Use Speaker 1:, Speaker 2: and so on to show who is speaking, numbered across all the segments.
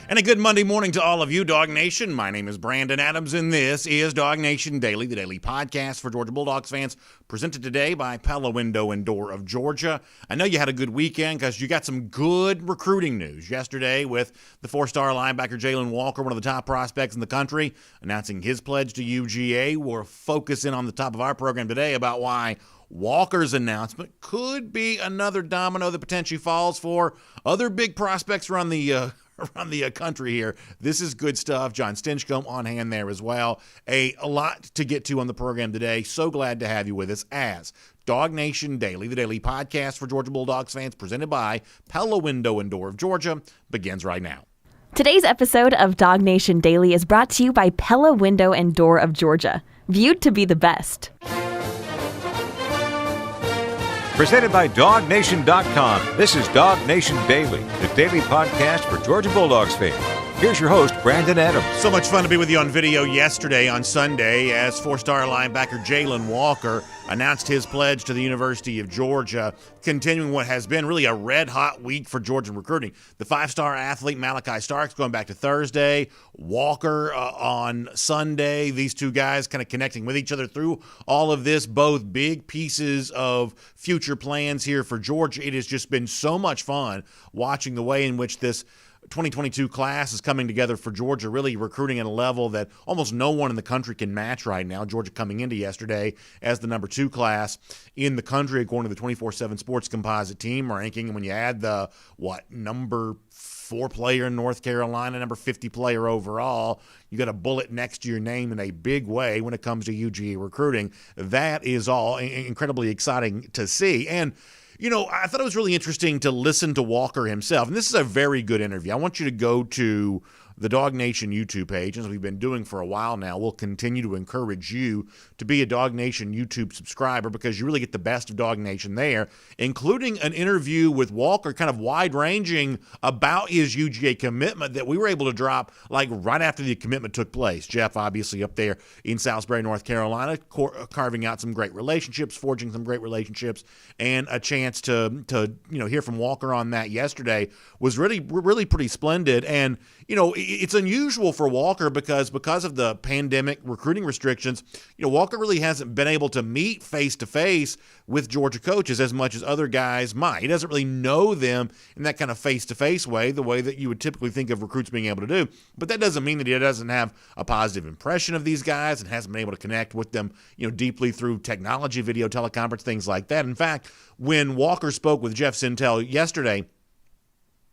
Speaker 1: And a good Monday morning to all of you, Dog Nation. My name is Brandon Adams, and this is DawgNation Daily, the daily podcast for Georgia Bulldogs fans, presented today by Pella Window and Door of Georgia. I know you had a good weekend because you got some good recruiting news yesterday with the four-star linebacker Jalen Walker, one of the top prospects in the country, announcing his pledge to UGA. We're focusing on the top of our program today about why Walker's announcement could be another domino that potentially falls for other big prospects around the country here. This is good stuff. John Stinchcomb on hand there as well. A lot to get to on the program today. So glad to have you with us as DawgNation Daily, the daily podcast for Georgia Bulldogs fans, presented by Pella Window and Door of Georgia, begins right now.
Speaker 2: Today's episode of DawgNation Daily is brought to you by Pella Window and Door of Georgia, viewed to be the best.
Speaker 3: Presented by DawgNation.com. This is DawgNation Daily, the daily podcast for Georgia Bulldogs fans. Here's your host, Brandon Adams.
Speaker 1: So much fun to be with you on video yesterday on Sunday as four-star linebacker Jalen Walker announced his pledge to the University of Georgia, continuing what has been really a red-hot week for Georgia recruiting. The five-star athlete Malachi Starks going back to Thursday, Walker on Sunday. These two guys kind of connecting with each other through all of this, both big pieces of future plans here for Georgia. It has just been so much fun watching the way in which this 2022 class is coming together for Georgia, really recruiting at a level that almost no one in the country can match right now. Georgia coming into yesterday as the number 2 class in the country, according to the 24/7 Sports Composite team ranking. And when you add the, number 4 player in North Carolina, number 50 player overall, you got a bullet next to your name in a big way when it comes to UGA recruiting. That is all incredibly exciting to see. And I thought it was really interesting to listen to Walker himself. And this is a very good interview. I want you to go to the DawgNation YouTube page, as we've been doing for a while now. We'll continue to encourage you to be a DawgNation YouTube subscriber because you really get the best of DawgNation there, including an interview with Walker, kind of wide-ranging about his UGA commitment that we were able to drop right after the commitment took place. Jeff, obviously, up there in Salisbury, North Carolina, carving out some great relationships, forging some great relationships, and a chance to hear from Walker on that yesterday was really pretty splendid. And it's unusual for Walker because of the pandemic recruiting restrictions, Walker really hasn't been able to meet face-to-face with Georgia coaches as much as other guys might. He doesn't really know them in that kind of face-to-face way, the way that you would typically think of recruits being able to do. But that doesn't mean that he doesn't have a positive impression of these guys and hasn't been able to connect with them, deeply through technology, video, teleconference, things like that. In fact, when Walker spoke with Jeff Sintel yesterday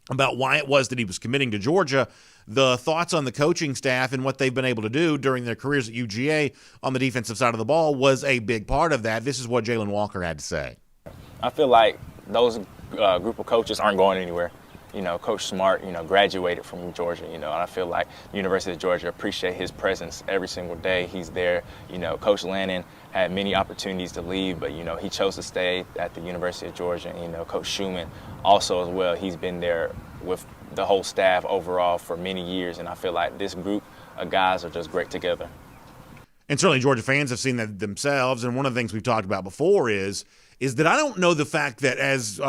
Speaker 1: about why it was that he was committing to Georgia, the thoughts on the coaching staff and what they've been able to do during their careers at UGA on the defensive side of the ball was a big part of that. This is what Jalen Walker had to say.
Speaker 4: I feel like those group of coaches aren't going anywhere. Coach Smart, graduated from Georgia, and I feel like the University of Georgia appreciate his presence every single day. He's there. Coach Lannon had many opportunities to leave, but, he chose to stay at the University of Georgia. Coach Schumann also as well. He's been there with the whole staff overall for many years, and I feel like this group of guys are just great together.
Speaker 1: And certainly Georgia fans have seen that themselves, and one of the things we've talked about before is that I don't know the fact that as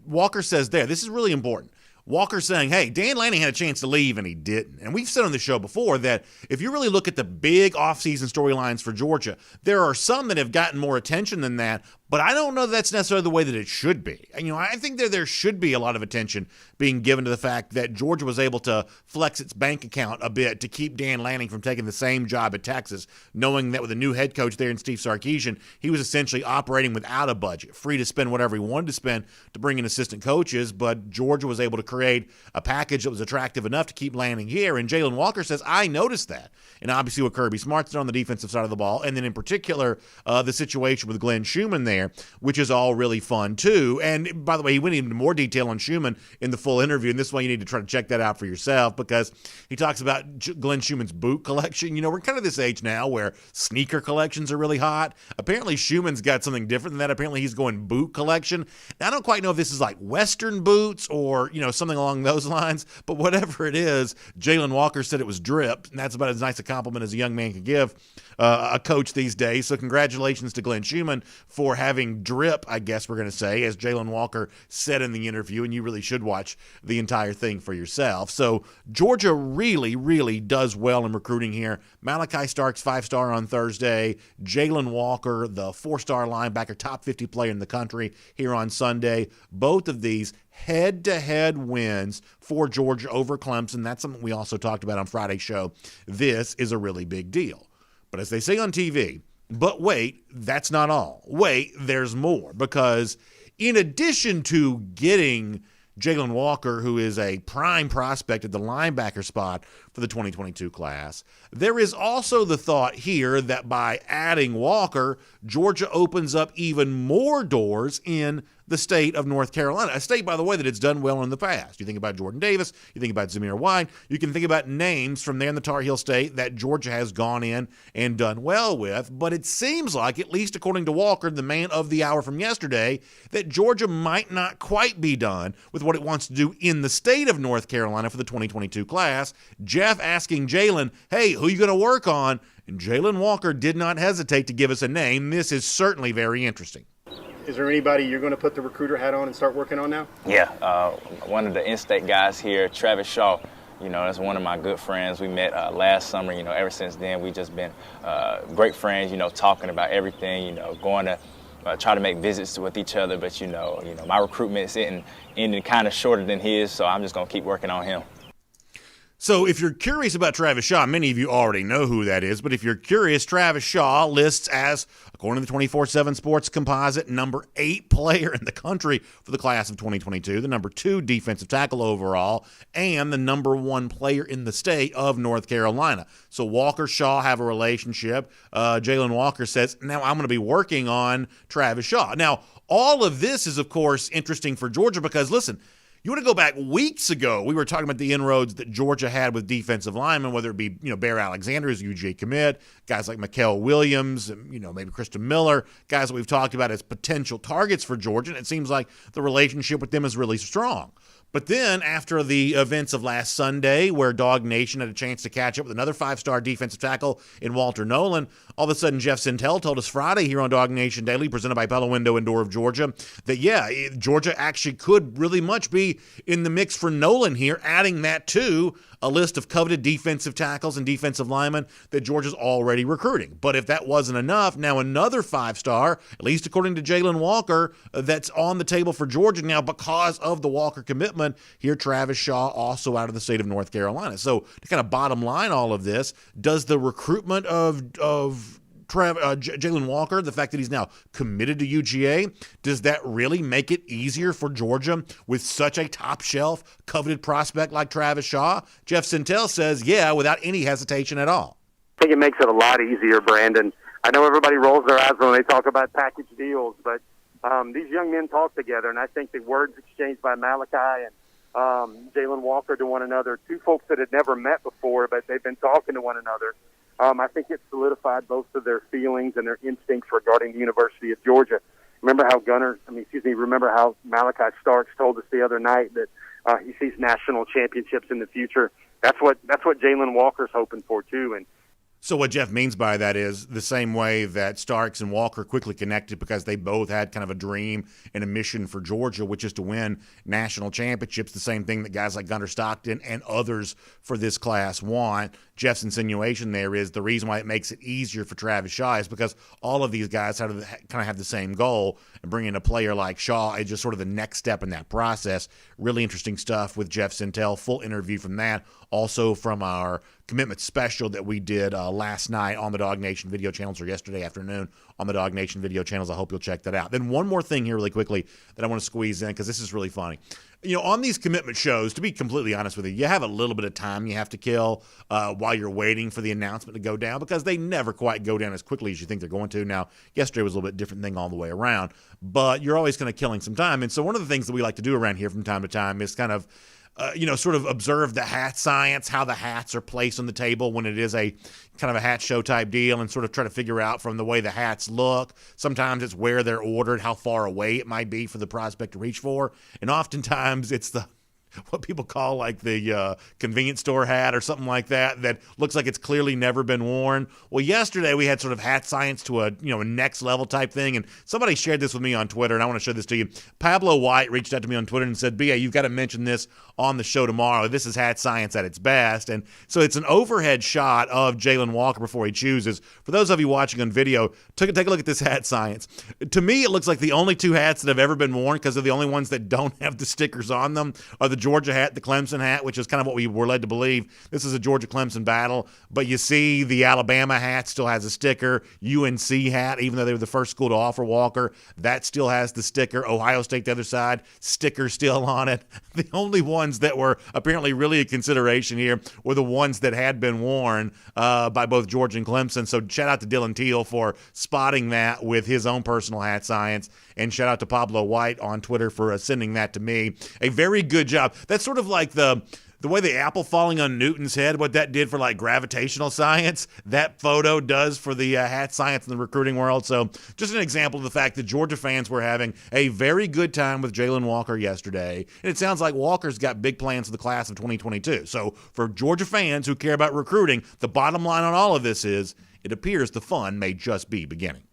Speaker 1: Walker says there, this is really important. Walker saying, hey, Dan Lanning had a chance to leave and he didn't. And we've said on the show before that if you really look at the big offseason storylines for Georgia, there are some that have gotten more attention than that, but I don't know that's necessarily the way that it should be. I think there should be a lot of attention being given to the fact that Georgia was able to flex its bank account a bit to keep Dan Lanning from taking the same job at Texas, knowing that with a new head coach there in Steve Sarkisian, he was essentially operating without a budget, free to spend whatever he wanted to spend to bring in assistant coaches, but Georgia was able to create a package that was attractive enough to keep Lanning here, and Jalen Walker says, I noticed that. And obviously what Kirby Smart's done on the defensive side of the ball, and then in particular, the situation with Glenn Schumann there, which is all really fun too. And by the way, he went into more detail on Schumann in the full interview, and this one you need to try to check that out for yourself because he talks about Glenn Schumann's boot collection. We're kind of this age now where sneaker collections are really hot. Apparently Schumann's got something different than that. Apparently he's going boot collection. Now, I don't quite know if this is like Western boots or, something along those lines, but whatever it is, Jalen Walker said it was drip, and that's about as nice a compliment as a young man can give a coach these days. So congratulations to Glenn Schumann for having having drip, I guess we're going to say, as Jalen Walker said in the interview, and you really should watch the entire thing for yourself. So Georgia really, really does well in recruiting here. Malachi Starks, 5-star on Thursday. Jalen Walker, the 4-star linebacker, top 50 player in the country here on Sunday. Both of these head-to-head wins for Georgia over Clemson. That's something we also talked about on Friday's show. This is a really big deal. But as they say on TV, but wait, that's not all. Wait, there's more. Because in addition to getting Jalen Walker, who is a prime prospect at the linebacker spot for the 2022 class, there is also the thought here that by adding Walker, Georgia opens up even more doors in the state of North Carolina, a state, by the way, that it's done well in the past. You think about Jordan Davis, you think about Zamir White, you can think about names from there in the Tar Heel state that Georgia has gone in and done well with, but it seems like, at least according to Walker, the man of the hour from yesterday, that Georgia might not quite be done with what it wants to do in the state of North Carolina for the 2022 class. Jeff asking Jalen, hey, who are you going to work on? And Jalen Walker did not hesitate to give us a name. This is certainly very interesting.
Speaker 5: Is there anybody you're going to put the recruiter hat on and start working on now?
Speaker 4: Yeah, one of the in-state guys here, Travis Shaw, that's one of my good friends. We met last summer. Ever since then, we've just been great friends, talking about everything, going to try to make visits with each other. But, my recruitment's ending kind of shorter than his, so I'm just going to keep working on him.
Speaker 1: So if you're curious about Travis Shaw, many of you already know who that is, but if you're curious, Travis Shaw lists as, according to the 24/7 Sports Composite, number 8 player in the country for the class of 2022, the number 2 defensive tackle overall, and the number 1 player in the state of North Carolina. So Walker Shaw have a relationship. Jalen Walker says, now I'm going to be working on Travis Shaw. Now, all of this is, of course, interesting for Georgia because, listen, you want to go back weeks ago, we were talking about the inroads that Georgia had with defensive linemen, whether it be, Bear Alexander as UGA commit, guys like Mikael Williams, maybe Kristen Miller, guys that we've talked about as potential targets for Georgia, and it seems like the relationship with them is really strong. But then after the events of last Sunday, where DawgNation had a chance to catch up with another 5-star defensive tackle in Walter Nolan, all of a sudden Jeff Sintel told us Friday here on DawgNation Daily, presented by Pella Window and Door of Georgia, that, Georgia actually could really much be in the mix for Nolan here, adding that to a list of coveted defensive tackles and defensive linemen that Georgia's already recruiting. But if that wasn't enough, now another 5-star, at least according to Jalen Walker, that's on the table for Georgia now because of the Walker commitment. Here, Travis Shaw, also out of the state of North Carolina. So to kind of bottom line all of this, does the recruitment of Jalen Walker, the fact that he's now committed to UGA, does that really make it easier for Georgia with such a top-shelf, coveted prospect like Travis Shaw? Jeff Sintel says, yeah, without any hesitation at all.
Speaker 6: I think it makes it a lot easier, Brandon. I know everybody rolls their eyes when they talk about package deals, but these young men talk together, and I think the words exchanged by Malachi and Jalen Walker to one another, two folks that had never met before, but they've been talking to one another. I think it solidified both of their feelings and their instincts regarding the University of Georgia. Remember how Malachi Starks told us the other night that he sees national championships in the future. That's what Jalen Walker's hoping for too. And
Speaker 1: so what Jeff means by that is the same way that Starks and Walker quickly connected because they both had kind of a dream and a mission for Georgia, which is to win national championships, the same thing that guys like Gunnar Stockton and others for this class want. Jeff's insinuation there is the reason why it makes it easier for Travis Shaw is because all of these guys kind of have the same goal, and bringing a player like Shaw is just sort of the next step in that process. Really interesting stuff with Jeff Sintel. Full interview from that. Also from our commitment special that we did last night on the DawgNation video channels, or yesterday afternoon on the DawgNation video channels. I hope you'll check that out. Then one more thing here really quickly that I want to squeeze in because this is really funny. On these commitment shows, to be completely honest with you, you have a little bit of time you have to kill while you're waiting for the announcement to go down because they never quite go down as quickly as you think they're going to. Now, yesterday was a little bit different thing all the way around, but you're always kind of killing some time. And so one of the things that we like to do around here from time to time is kind of sort of observe the hat science, how the hats are placed on the table when it is a kind of a hat show type deal, and sort of try to figure out from the way the hats look. Sometimes it's where they're ordered, how far away it might be for the prospect to reach for. And oftentimes it's the what people call like the convenience store hat or something like that looks like it's clearly never been worn. Well, yesterday we had sort of hat science to a next level type thing, and somebody shared this with me on Twitter, and I want to show this to you. Pablo White reached out to me on Twitter and said, "B.A., you've got to mention this on the show tomorrow. This is hat science at its best." And so it's an overhead shot of Jalen Walker before he chooses. For those of you watching on video, take a look at this hat science. To me, it looks like the only two hats that have ever been worn, because they're the only ones that don't have the stickers on them, are the Georgia hat, the Clemson hat, which is kind of what we were led to believe. This is a Georgia-Clemson battle. But you see the Alabama hat still has a sticker. UNC hat, even though they were the first school to offer Walker, that still has the sticker. Ohio State, the other side, sticker still on it. The only ones that were apparently really a consideration here were the ones that had been worn by both Georgia and Clemson. So shout out to Dylan Teal for spotting that with his own personal hat science, and shout out to Pablo White on Twitter for sending that to me. A very good job. That's sort of like the way the apple falling on Newton's head, what that did for like gravitational science, that photo does for the hat science in the recruiting world. So just an example of the fact that Georgia fans were having a very good time with Jalen Walker yesterday. And it sounds like Walker's got big plans for the class of 2022. So for Georgia fans who care about recruiting, the bottom line on all of this is it appears the fun may just be beginning.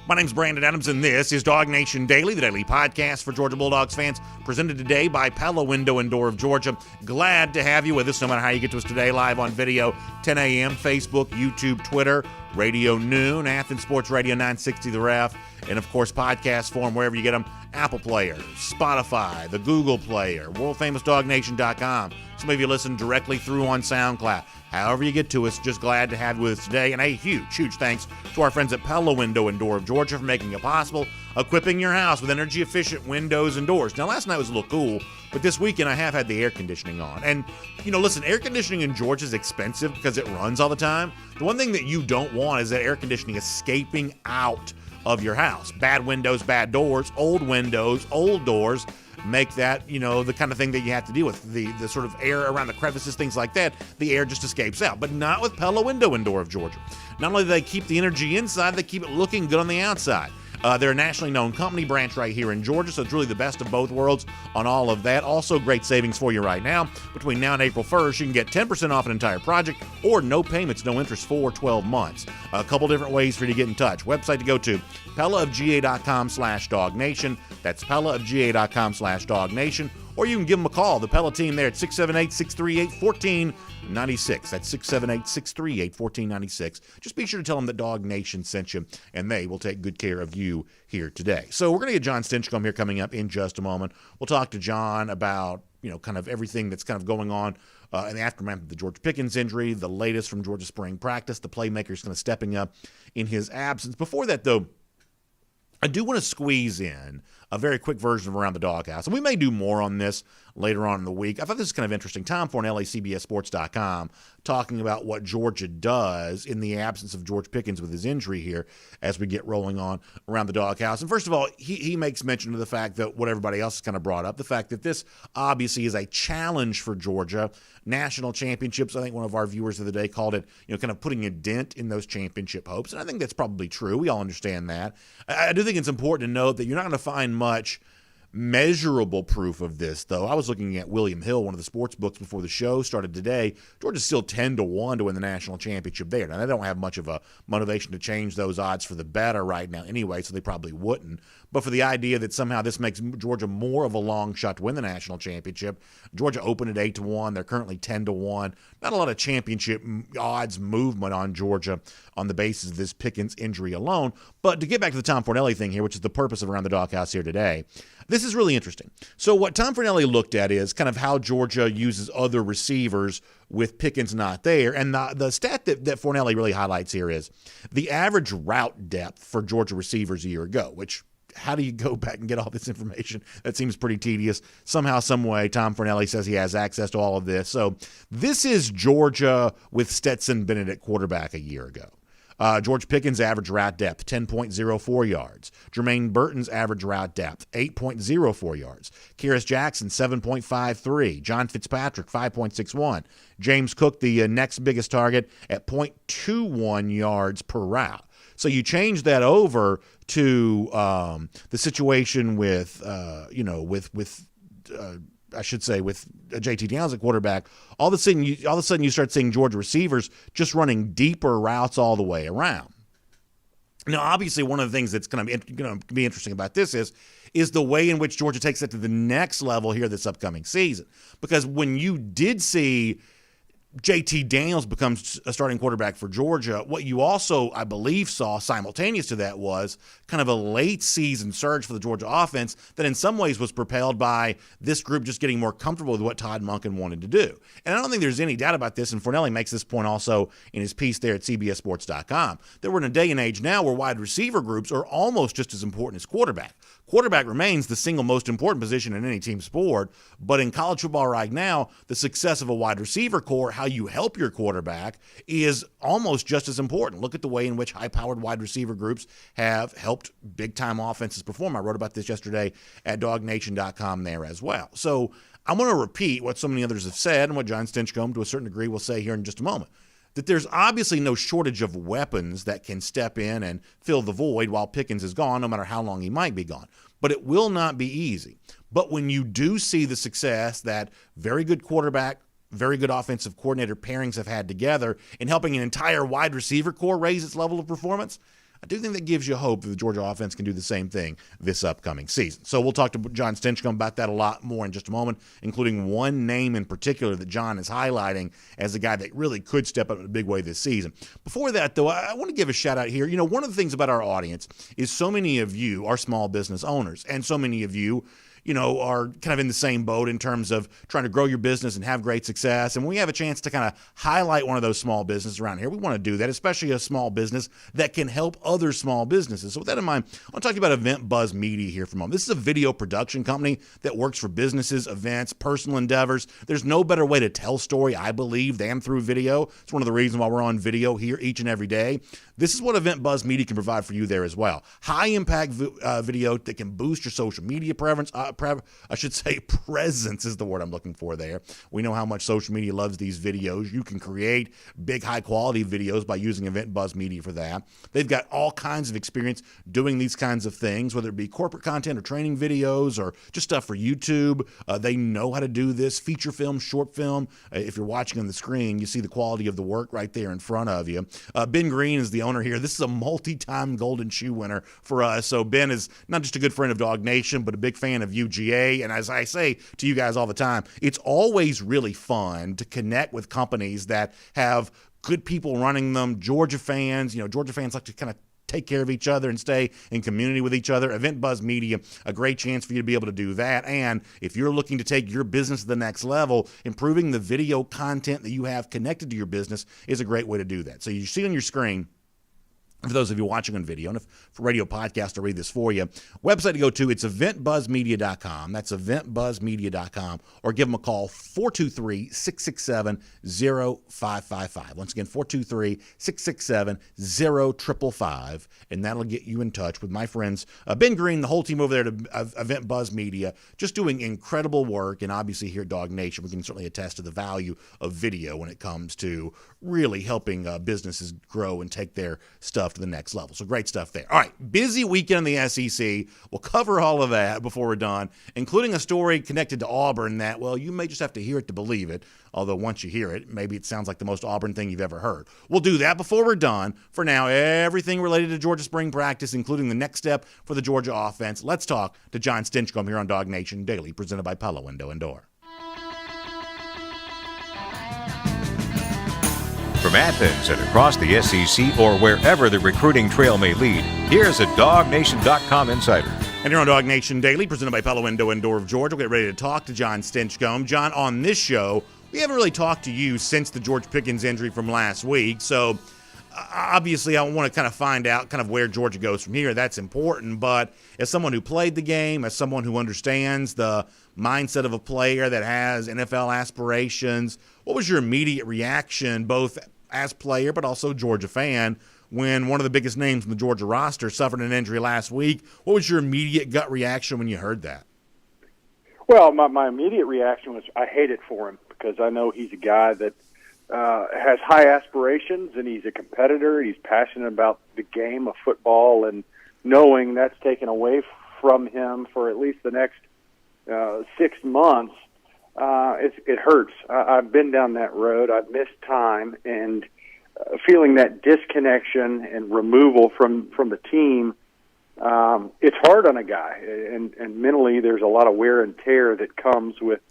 Speaker 1: My name's Brandon Adams, and this is DawgNation Daily, the daily podcast for Georgia Bulldogs fans, presented today by Pella Window and Door of Georgia. Glad to have you with us, no matter how you get to us today, live on video, 10 a.m., Facebook, YouTube, Twitter, Radio Noon, Athens Sports Radio 960 The Ref, and, of course, podcast form wherever you get them, Apple Player, Spotify, the Google Player, worldfamousdawgnation.com. Some of you listen directly through on SoundCloud. However you get to us, just glad to have you with us today. And a huge thanks to our friends at Pella Window and Door of Georgia for making it possible, equipping your house with energy-efficient windows and doors. Now, last night was a little cool, but this weekend I have had the air conditioning on. And, listen, air conditioning in Georgia is expensive because it runs all the time. The one thing that you don't want is that air conditioning escaping out of your house. Bad windows, bad doors, old windows, old doors make that, the kind of thing that you have to deal with. The sort of air around the crevices, things like that, the air just escapes out. But not with Pella Window and Door of Georgia. Not only do they keep the energy inside, they keep it looking good on the outside. They're a nationally known company, branch right here in Georgia, so it's really the best of both worlds on all of that. Also, great savings for you right now. Between now and April 1st, you can get 10% off an entire project or no payments, no interest for 12 months. A couple different ways for you to get in touch. Website to go to, PellaofGA.com/DawgNation. That's PellaofGA.com/DawgNation. Or you can give them a call, the Pella team there at 678-638-1496. That's 678-638-1496. Just be sure to tell them that DawgNation sent you, and they will take good care of you here today. So we're going to get John Stinchcomb here coming up in just a moment. We'll talk to John about, kind of everything that's kind of going on in the aftermath of the George Pickens injury, the latest from Georgia spring practice, the playmakers kind of stepping up in his absence. Before that, though, I do want to squeeze in a very quick version of Around the Doghouse. And we may do more on this later on in the week. I thought this was kind of interesting. Tom Fornelli, CBSSports.com, talking about what Georgia does in the absence of George Pickens with his injury here as we get rolling on Around the Doghouse. And first of all, he makes mention of the fact that what everybody else has kind of brought up, the fact that this obviously is a challenge for Georgia. National championships, I think one of our viewers of the day called it, kind of putting a dent in those championship hopes. And I think that's probably true. We all understand that. I do think it's important to note that you're not going to find much measurable proof of this, though. I was looking at William Hill, one of the sports books before the show started today. Georgia's still 10-1 to win the national championship there. Now, they don't have much of a motivation to change those odds for the better right now anyway, so they probably wouldn't. But for the idea that somehow this makes Georgia more of a long shot to win the national championship, Georgia opened at 8-1. They're currently 10-1. Not a lot of championship odds movement on Georgia on the basis of this Pickens injury alone. But to get back to the Tom Fornelli thing here, which is the purpose of Around the Doghouse here today, this is really interesting. So what Tom Fornelli looked at is kind of how Georgia uses other receivers with Pickens not there. And the stat that Fornelli really highlights here is the average route depth for Georgia receivers a year ago, which how do you go back and get all this information? That seems pretty tedious. Somehow, some way, Tom Fornelli says he has access to all of this. So this is Georgia with Stetson Bennett at quarterback a year ago. George Pickens' average route depth, 10.04 yards. Jermaine Burton's average route depth, 8.04 yards. Kyrus Jackson, 7.53. John Fitzpatrick, 5.61. James Cook, the next biggest target, at 0.21 yards per route. So you change that over to the situation with I should say, with JT Daniels at quarterback, all of a sudden you start seeing Georgia receivers just running deeper routes all the way around. Now, obviously, one of the things that's going to be interesting about this is the way in which Georgia takes it to the next level here this upcoming season. Because when you did see JT Daniels becomes a starting quarterback for Georgia, what you also, I believe, saw simultaneous to that was kind of a late season surge for the Georgia offense that in some ways was propelled by this group just getting more comfortable with what Todd Monken wanted to do. And I don't think there's any doubt about this, and Fornelli makes this point also in his piece there at CBSSports.com, that we're in a day and age now where wide receiver groups are almost just as important as quarterback. Quarterback remains the single most important position in any team sport, but in college football right now, the success of a wide receiver core, how you help your quarterback, is almost just as important. Look at the way in which high-powered wide receiver groups have helped big-time offenses perform. I wrote about this yesterday at DawgNation.com there as well. So I'm going to repeat what so many others have said and what John Stinchcomb, to a certain degree, will say here in just a moment. That there's obviously no shortage of weapons that can step in and fill the void while Pickens is gone, no matter how long he might be gone. But it will not be easy. But when you do see the success that very good quarterback, very good offensive coordinator pairings have had together in helping an entire wide receiver core raise its level of performance, I do think that gives you hope that the Georgia offense can do the same thing this upcoming season. So we'll talk to John Stinchcomb about that a lot more in just a moment, including one name in particular that John is highlighting as a guy that really could step up in a big way this season. Before that, though, I want to give a shout out here. You know, one of the things about our audience is so many of you are small business owners, and so many of you are kind of in the same boat in terms of trying to grow your business and have great success. And when we have a chance to kind of highlight one of those small businesses around here, we want to do that, especially a small business that can help other small businesses. So with that in mind, I want to talk about Event Buzz Media here for a moment. This is a video production company that works for businesses, events, personal endeavors. There's no better way to tell story, I believe, than through video. It's one of the reasons why we're on video here each and every day. This is what Event Buzz Media can provide for you there as well. High-impact video that can boost your social media presence is the word I'm looking for there. We know how much social media loves these videos. You can create big, high-quality videos by using Event Buzz Media for that. They've got all kinds of experience doing these kinds of things, whether it be corporate content or training videos or just stuff for YouTube. They know how to do this. Feature film, short film. If you're watching on the screen, you see the quality of the work right there in front of you. Ben Green is the owner here. This is a multi-time Golden Shoe winner for us. So Ben is not just a good friend of DawgNation, but a big fan of UGA. And as I say to you guys all the time, it's always really fun to connect with companies that have good people running them. Georgia fans like to kind of take care of each other and stay in community with each other. Event Buzz Media, a great chance for you to be able to do that. And if you're looking to take your business to the next level, improving the video content that you have connected to your business is a great way to do that. So you see on your screen, for those of you watching on video, and if for radio podcast, I'll read this for you. Website to go to, it's eventbuzzmedia.com. That's eventbuzzmedia.com. Or give them a call, 423-667-0555. Once again, 423-667-0555. And that'll get you in touch with my friends, Ben Green, the whole team over there at Event Buzz Media, just doing incredible work. And obviously here at DawgNation, we can certainly attest to the value of video when it comes to really helping businesses grow and take their stuff to the next level. So great stuff there. All right, busy weekend in the SEC. We'll cover all of that before we're done, including a story connected to Auburn that, well, you may just have to hear it to believe it, although once you hear it, maybe it sounds like the most Auburn thing you've ever heard. We'll do that before we're done. For now, everything related to Georgia spring practice, including the next step for the Georgia offense. Let's talk to John Stinchcomb here on DawgNation Daily, presented by Pella Window and Door.
Speaker 3: From Athens and across the SEC or wherever the recruiting trail may lead, here's a DawgNation.com insider.
Speaker 1: And here on DawgNation Daily, presented by Pella Window and Door of Georgia, we'll get ready to talk to John Stinchcomb. John, on this show, we haven't really talked to you since the George Pickens injury from last week, so obviously I want to kind of find out kind of where Georgia goes from here. That's important, but as someone who played the game, as someone who understands the mindset of a player that has NFL aspirations, what was your immediate reaction, both as player but also Georgia fan, when one of the biggest names in the Georgia roster suffered an injury last week? What was your immediate gut reaction when you heard that?
Speaker 7: Well, my immediate reaction was I hate it for him because I know he's a guy that has high aspirations and he's a competitor. He's passionate about the game of football, and knowing that's taken away from him for at least the next 6 months it hurts. I've been down that road. I've missed time, and feeling that disconnection and removal from the team, it's hard on a guy. And mentally, there's a lot of wear and tear that comes with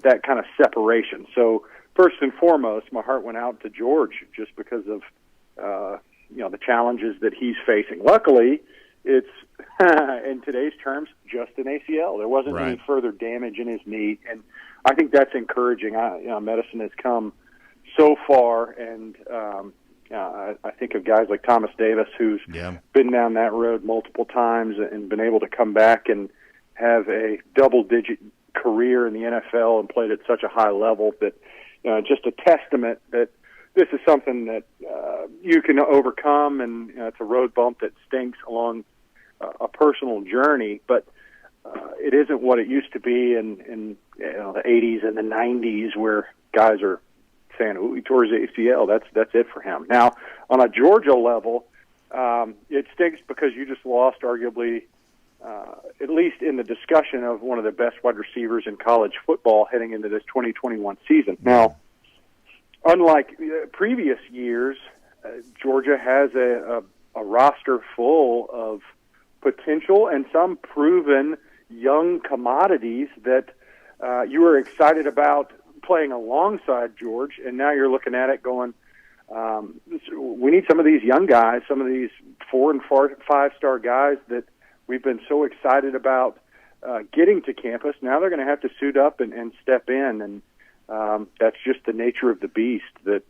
Speaker 7: that kind of separation. So first and foremost, my heart went out to George just because of the challenges that he's facing. Luckily, it's in today's terms just an ACL. There wasn't
Speaker 1: Right.
Speaker 7: any further damage in his knee, and I think that's encouraging. Medicine has come so far, and I think of guys like Thomas Davis, who's been down that road multiple times and been able to come back and have a double-digit career in the NFL and played at such a high level that just a testament that this is something that you can overcome, and it's a road bump that stinks along a personal journey, but it isn't what it used to be in the 80s and the 90s where guys are saying, "Ooh, he tore his ACL. That's it for him." Now, on a Georgia level, it stinks because you just lost arguably, at least in the discussion, of one of the best wide receivers in college football heading into this 2021 season. Now, unlike previous years, Georgia has a roster full of potential and some proven young commodities that you were excited about playing alongside George, and now you're looking at it going, we need some of these young guys, some of these 4- and 5-star guys that we've been so excited about getting to campus. Now they're going to have to suit up and step in, and that's just the nature of the beast, that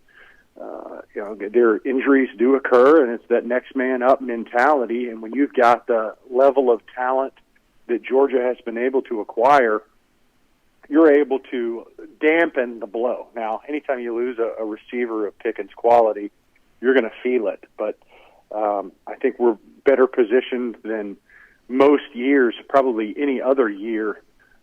Speaker 7: their injuries do occur, and it's that next man up mentality. And when you've got the level of talent that Georgia has been able to acquire, you're able to dampen the blow. Now, anytime you lose a receiver of Pickens' quality, you're going to feel it. But I think we're better positioned than most years, probably any other year,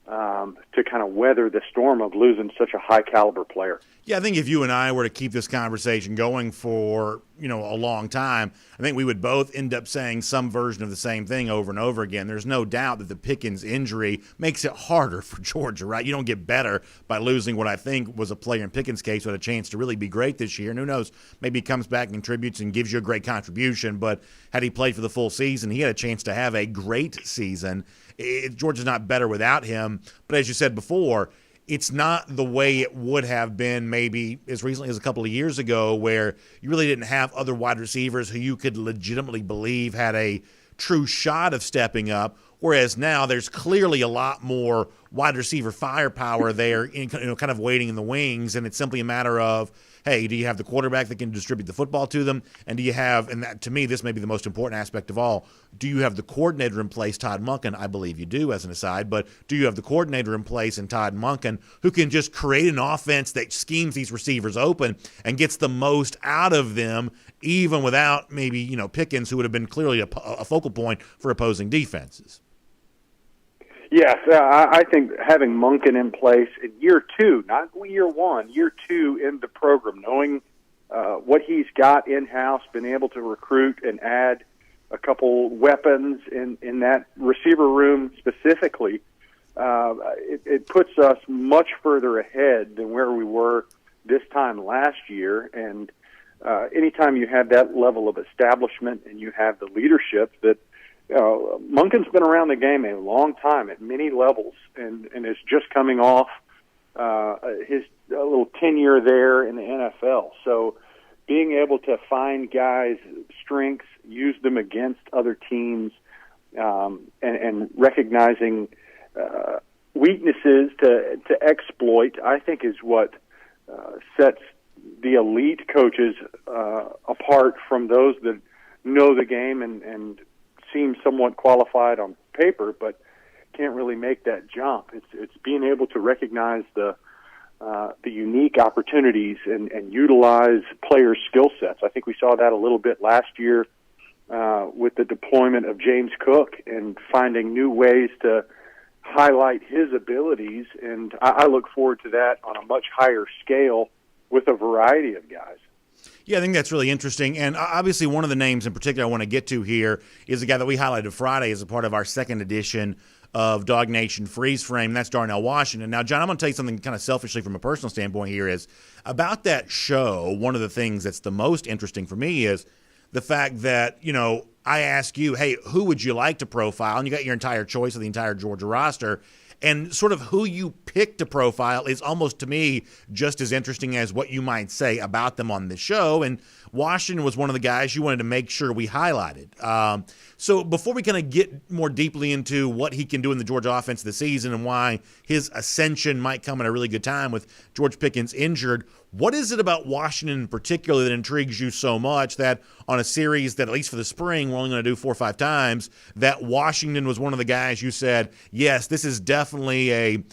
Speaker 7: to kind of weather the storm of losing such a high-caliber player.
Speaker 1: Yeah, I think if you and I were to keep this conversation going for, a long time, I think we would both end up saying some version of the same thing over and over again. There's no doubt that the Pickens injury makes it harder for Georgia, right? You don't get better by losing what I think was a player in Pickens' case who had a chance to really be great this year. And who knows, maybe he comes back and contributes and gives you a great contribution. But had he played for the full season, he had a chance to have a great season. Georgia's not better without him. But as you said before, it's not the way it would have been maybe as recently as a couple of years ago, where you really didn't have other wide receivers who you could legitimately believe had a true shot of stepping up. Whereas now there's clearly a lot more wide receiver firepower there, kind of waiting in the wings, and it's simply a matter of, hey, do you have the quarterback that can distribute the football to them? And do you have, and that, to me, this may be the most important aspect of all, do you have the coordinator in place, Todd Monken? I believe you do, as an aside, but do you have the coordinator in place in Todd Monken who can just create an offense that schemes these receivers open and gets the most out of them, even without maybe, Pickens, who would have been clearly a focal point for opposing defenses?
Speaker 7: Yes, I think having Monken in place in year 2, not year 1, year 2 in the program, knowing what he's got in-house, been able to recruit and add a couple weapons in that receiver room specifically, it puts us much further ahead than where we were this time last year. And anytime you have that level of establishment and you have the leadership that Monken's been around the game a long time at many levels, and is just coming off his little tenure there in the NFL. So being able to find guys' strengths, use them against other teams, and recognizing weaknesses to exploit, I think is what sets the elite coaches apart from those that know the game and seem somewhat qualified on paper, but can't really make that jump. It's being able to recognize the unique opportunities and utilize players' skill sets. I think we saw that a little bit last year with the deployment of James Cook and finding new ways to highlight his abilities, and I look forward to that on a much higher scale with a variety of guys.
Speaker 1: Yeah, I think that's really interesting. And obviously one of the names in particular I want to get to here is a guy that we highlighted Friday as a part of our second edition of DawgNation Freeze Frame. That's Darnell Washington. Now, John, I'm going to tell you something kind of selfishly from a personal standpoint here is about that show. One of the things that's the most interesting for me is the fact that, I ask you, hey, who would you like to profile? And you got your entire choice of the entire Georgia roster. And sort of who you pick to profile is almost, to me, just as interesting as what you might say about them on the show. And Washington was one of the guys you wanted to make sure we highlighted. So before we kind of get more deeply into what he can do in the Georgia offense this season and why his ascension might come at a really good time with George Pickens injured, what is it about Washington in particular that intrigues you so much that on a series that, at least for the spring, we're only going to do 4 or 5 times, that Washington was one of the guys you said, yes, this is definitely a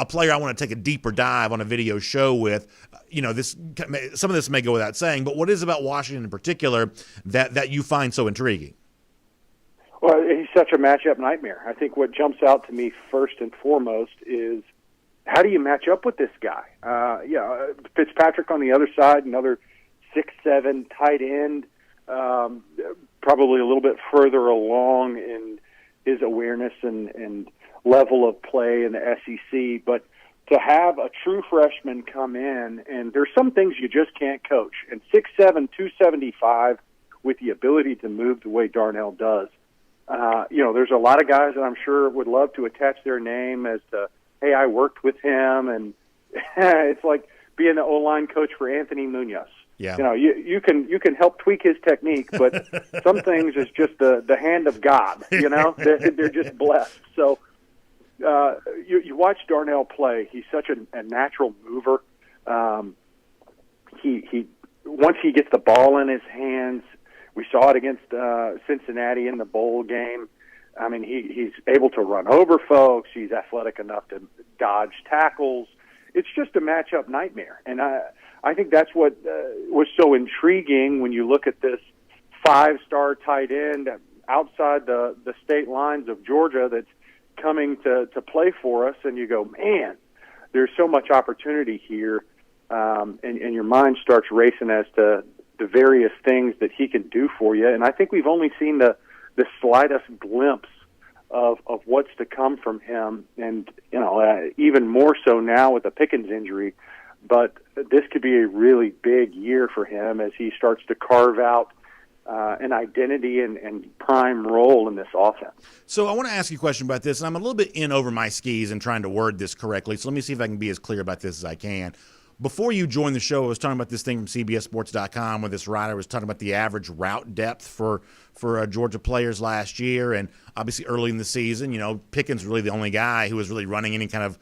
Speaker 1: player I want to take a deeper dive on a video show with? Some of this may go without saying, but what is about Washington in particular that you find so intriguing?
Speaker 7: Well, he's such a matchup nightmare. I think what jumps out to me first and foremost is how do you match up with this guy? Fitzpatrick on the other side, another 6'7" tight end, probably a little bit further along in his awareness and level of play in the SEC. But to have a true freshman come in, and there's some things you just can't coach. And 6'7", 275, with the ability to move the way Darnell does. There's a lot of guys that I'm sure would love to attach their name as to, hey, I worked with him, and it's like being the O-line coach for Anthony Munoz.
Speaker 1: Yeah.
Speaker 7: You can help tweak his technique, but some things is just the hand of God. They're just blessed. So you watch Darnell play. He's such a natural mover. He once he gets the ball in his hands. We saw it against Cincinnati in the bowl game. I mean, he's able to run over folks. He's athletic enough to dodge tackles. It's just a matchup nightmare. And I think that's what was so intriguing when you look at this 5-star tight end outside the state lines of Georgia that's coming to play for us. And you go, man, there's so much opportunity here. And your mind starts racing as to the various things that he can do for you. And I think we've only seen the slightest glimpse of what's to come from him. And, even more so now with the Pickens injury. But this could be a really big year for him as he starts to carve out an identity and prime role in this offense.
Speaker 1: So I want to ask you a question about this, and I'm a little bit in over my skis and trying to word this correctly. So let me see if I can be as clear about this as I can. Before you joined the show, I was talking about this thing from CBSSports.com where this writer was talking about the average route depth for Georgia players last year. And obviously early in the season, Pickens was really the only guy who was really running any kind of,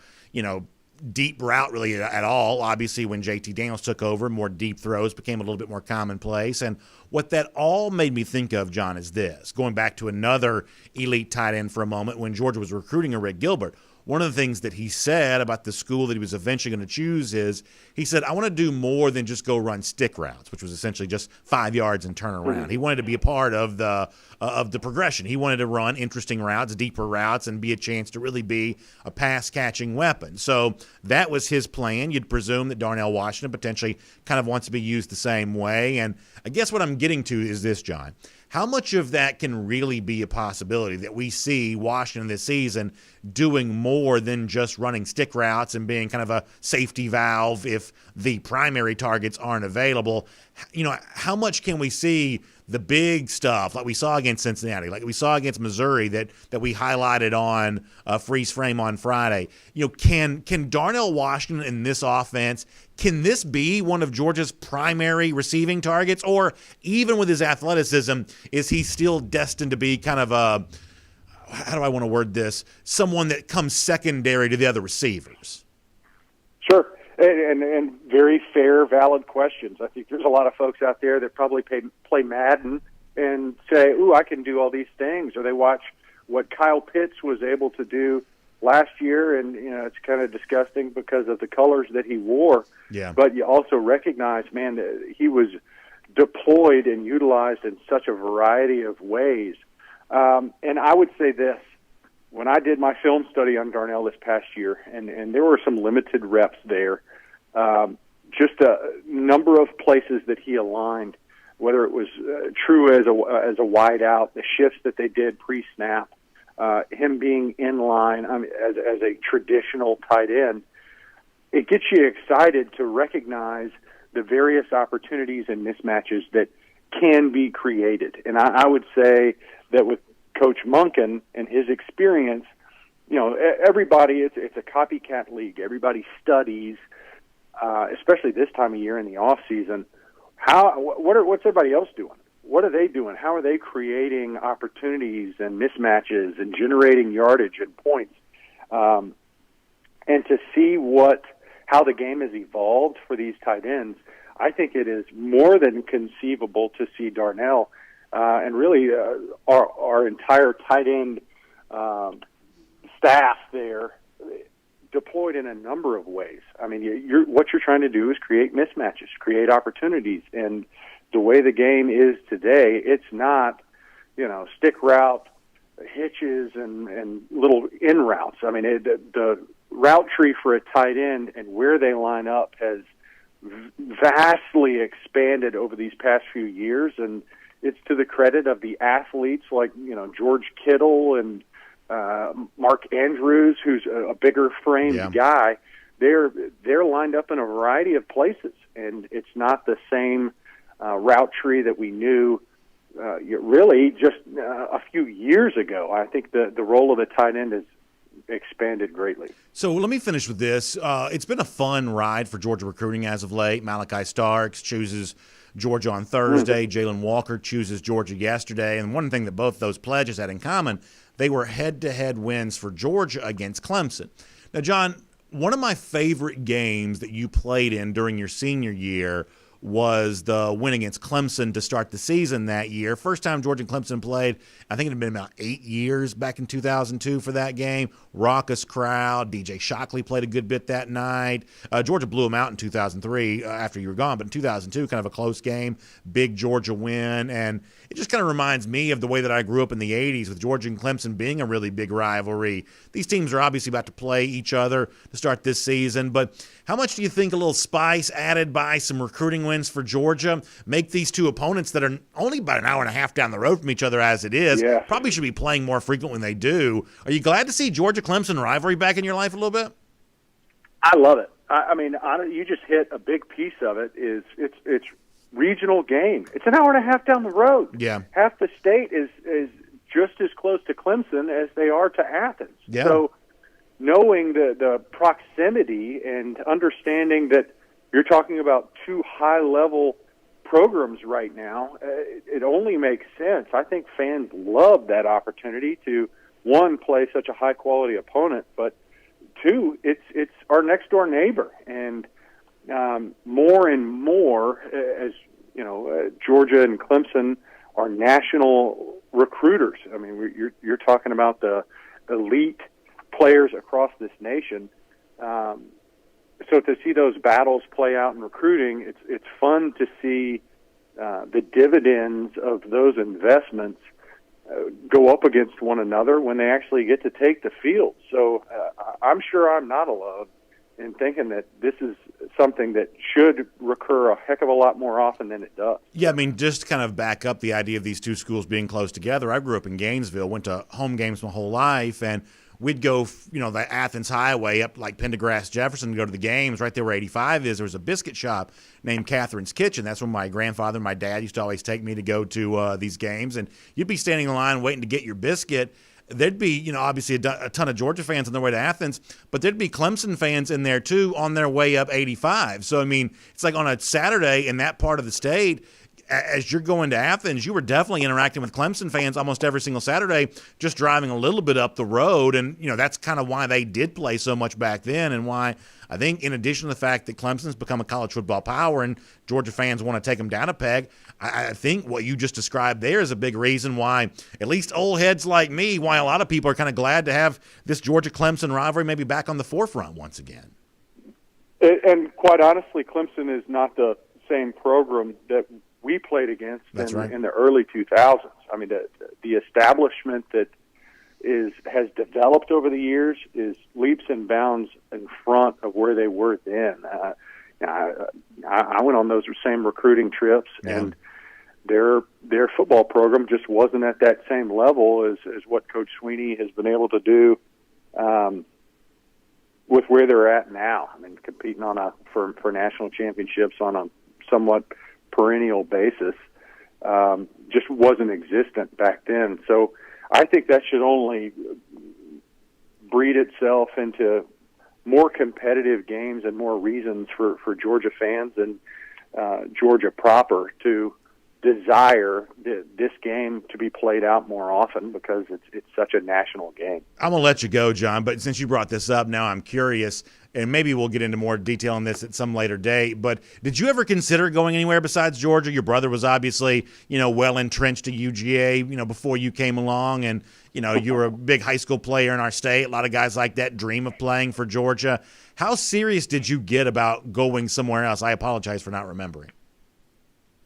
Speaker 1: deep route really at all. Obviously when JT Daniels took over, more deep throws became a little bit more commonplace. And what that all made me think of, John, is this. Going back to another elite tight end for a moment, when Georgia was recruiting a Rick Gilbert, one of the things that he said about the school that he was eventually going to choose is, he said, I want to do more than just go run stick routes, which was essentially just 5 yards and turn around. He wanted to be a part of the progression. He wanted to run interesting routes, deeper routes, and be a chance to really be a pass-catching weapon. So that was his plan. You'd presume that Darnell Washington potentially kind of wants to be used the same way. And I guess what I'm getting to is this, John. How much of that can really be a possibility that we see Washington this season doing more than just running stick routes and being kind of a safety valve if the primary targets aren't available? How much can we see the big stuff like we saw against Cincinnati, like we saw against Missouri that we highlighted on Freeze Frame on Friday? Can Darnell Washington in this offense, can this be one of Georgia's primary receiving targets? Or even with his athleticism, is he still destined to be kind of a, how do I want to word this, someone that comes secondary to the other receivers?
Speaker 7: Sure. And very fair, valid questions. I think there's a lot of folks out there that probably play Madden and say, ooh, I can do all these things. Or they watch what Kyle Pitts was able to do last year, and it's kind of disgusting because of the colors that he wore.
Speaker 1: Yeah.
Speaker 7: But you also recognize, man, that he was deployed and utilized in such a variety of ways. And I would say this. When I did my film study on Darnell this past year, and there were some limited reps there, just a number of places that he aligned, whether it was true as a wide out, the shifts that they did pre-snap, him being in line as a traditional tight end, it gets you excited to recognize the various opportunities and mismatches that can be created. And I would say that with Coach Monken and his experience, everybody, it's a copycat league. Everybody studies, especially this time of year in the off season. What's everybody else doing? What are they doing? How are they creating opportunities and mismatches and generating yardage and points? And to see how the game has evolved for these tight ends, I think it is more than conceivable to see Darnell and really our entire tight end staff there deployed in a number of ways. I mean, what you're trying to do is create mismatches, create opportunities, and the way the game is today, it's not, stick route, hitches, and little in routes. I mean, the route tree for a tight end and where they line up has vastly expanded over these past few years, and it's to the credit of the athletes like George Kittle and Mark Andrews, who's a bigger framed guy. They're lined up in a variety of places, and it's not the same route tree that we knew really just a few years ago. I think the role of the tight end has expanded greatly.
Speaker 1: So let me finish with this. It's been a fun ride for Georgia recruiting as of late. Malachi Starks chooses Georgia on Thursday. Jalen Walker chooses Georgia yesterday. And one thing that both those pledges had in common, they were head-to-head wins for Georgia against Clemson. Now, John, one of my favorite games that you played in during your senior year was the win against Clemson to start the season that year. First time Georgia and Clemson played, I think it had been about 8 years back in 2002 for that game. Raucous crowd. DJ Shockley played a good bit that night. Georgia blew them out in 2003 after you were gone, but in 2002, kind of a close game, big Georgia win. And it just kind of reminds me of the way that I grew up in the 80s with Georgia and Clemson being a really big rivalry. These teams are obviously about to play each other to start this season, but how much do you think a little spice added by some recruiting wins for Georgia make these two opponents that are only about an hour and a half down the road from each other as it is, probably should be playing more frequently when they do? Are you glad to see Georgia-Clemson rivalry back in your life a little bit?
Speaker 7: I love it. I mean, you just hit a big piece of it. It's regional game. It's an hour and a half down the road.
Speaker 1: Yeah.
Speaker 7: Half the state is just as close to Clemson as they are to Athens.
Speaker 1: Yeah.
Speaker 7: So knowing the proximity and understanding that you're talking about two high-level programs right now, it only makes sense. I think fans love that opportunity to, one, play such a high-quality opponent, but two, it's our next-door neighbor. And more and more, as Georgia and Clemson are national recruiters. I mean, you're talking about the elite players across this nation. So to see those battles play out in recruiting, it's fun to see the dividends of those investments go up against one another when they actually get to take the field. So I'm sure I'm not alone in thinking that this is something that should recur a heck of a lot more often than it does.
Speaker 1: Yeah, I mean, just to kind of back up the idea of these two schools being close together, I grew up in Gainesville, went to home games my whole life, and we'd go, the Athens Highway up like Pendergrass Jefferson to go to the games. Right there where 85 is, there was a biscuit shop named Catherine's Kitchen. That's where my grandfather and my dad used to always take me to go to these games. And you'd be standing in line waiting to get your biscuit. There'd be, obviously a ton of Georgia fans on their way to Athens, but there'd be Clemson fans in there too on their way up 85. So, I mean, it's like on a Saturday in that part of the state, as you're going to Athens, you were definitely interacting with Clemson fans almost every single Saturday, just driving a little bit up the road. And, that's kind of why they did play so much back then, and why I think in addition to the fact that Clemson's become a college football power and Georgia fans want to take them down a peg, I think what you just described there is a big reason why, at least old heads like me, why a lot of people are kind of glad to have this Georgia-Clemson rivalry maybe back on the forefront once again.
Speaker 7: And quite honestly, Clemson is not the same program that we played against in the early 2000s. I mean, the establishment that has developed over the years is leaps and bounds in front of where they were then. I went on those same recruiting trips, and their football program just wasn't at that same level as what Coach Sweeney has been able to do with where they're at now. I mean, competing for national championships on a somewhat perennial basis just wasn't existent back then. So I think that should only breed itself into more competitive games and more reasons for Georgia fans and Georgia proper to desire this game to be played out more often, because it's such a national game.
Speaker 1: I'm going to let you go, John, but since you brought this up, now I'm curious, and maybe we'll get into more detail on this at some later date, but did you ever consider going anywhere besides Georgia? Your brother was obviously, well entrenched at UGA, before you came along, and, you were a big high school player in our state. A lot of guys like that dream of playing for Georgia. How serious did you get about going somewhere else? I apologize for not remembering.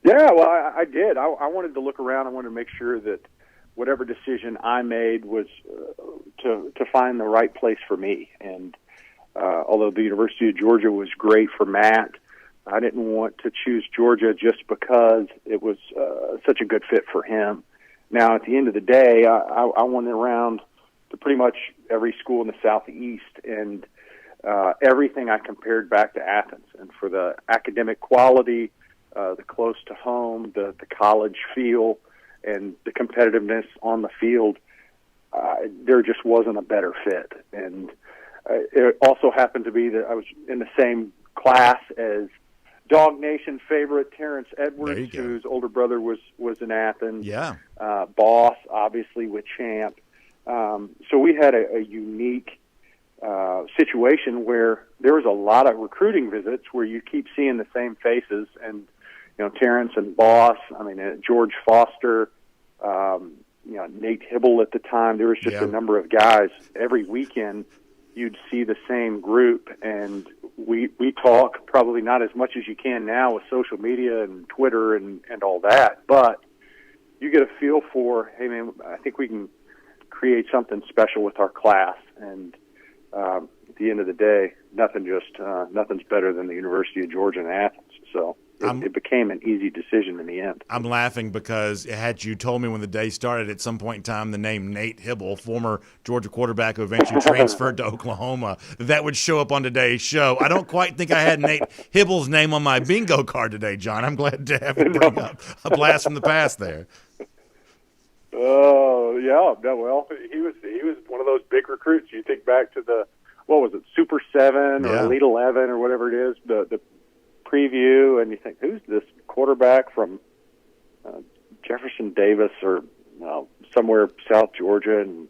Speaker 7: Yeah, well, I did. I wanted to look around. I wanted to make sure that whatever decision I made was to find the right place for me. And although the University of Georgia was great for Matt, I didn't want to choose Georgia just because it was such a good fit for him. Now, at the end of the day, I went around to pretty much every school in the Southeast, and everything I compared back to Athens. And for the academic quality, the close to home, the college feel, and the competitiveness on the field, there just wasn't a better fit. And it also happened to be that I was in the same class as DawgNation favorite Terrence Edwards, whose older brother was in Athens.
Speaker 1: Yeah.
Speaker 7: Boss, obviously, with Champ. So we had a unique situation where there was a lot of recruiting visits where you keep seeing the same faces, and Terrence and Boss, George Foster, Nate Hibble at the time. There was just a number of guys. Every weekend you'd see the same group, and we talk, probably not as much as you can now with social media and Twitter and all that, but you get a feel for, hey man, I think we can create something special with our class. And at the end of the day, nothing's better than the University of Georgia in Athens. So it became an easy decision in the end.
Speaker 1: I'm laughing because had you told me when the day started at some point in time the name Nate Hibble, former Georgia quarterback who eventually transferred to Oklahoma, that would show up on today's show. I don't quite think I had Nate Hibble's name on my bingo card today, John. I'm glad to have you bring up a blast from the past there.
Speaker 7: Oh, yeah. No, well, he was one of those big recruits. You think back to the, what was it, Super 7 or Elite 11 or whatever it is, the preview, and you think, who's this quarterback from Jefferson Davis or somewhere South Georgia, and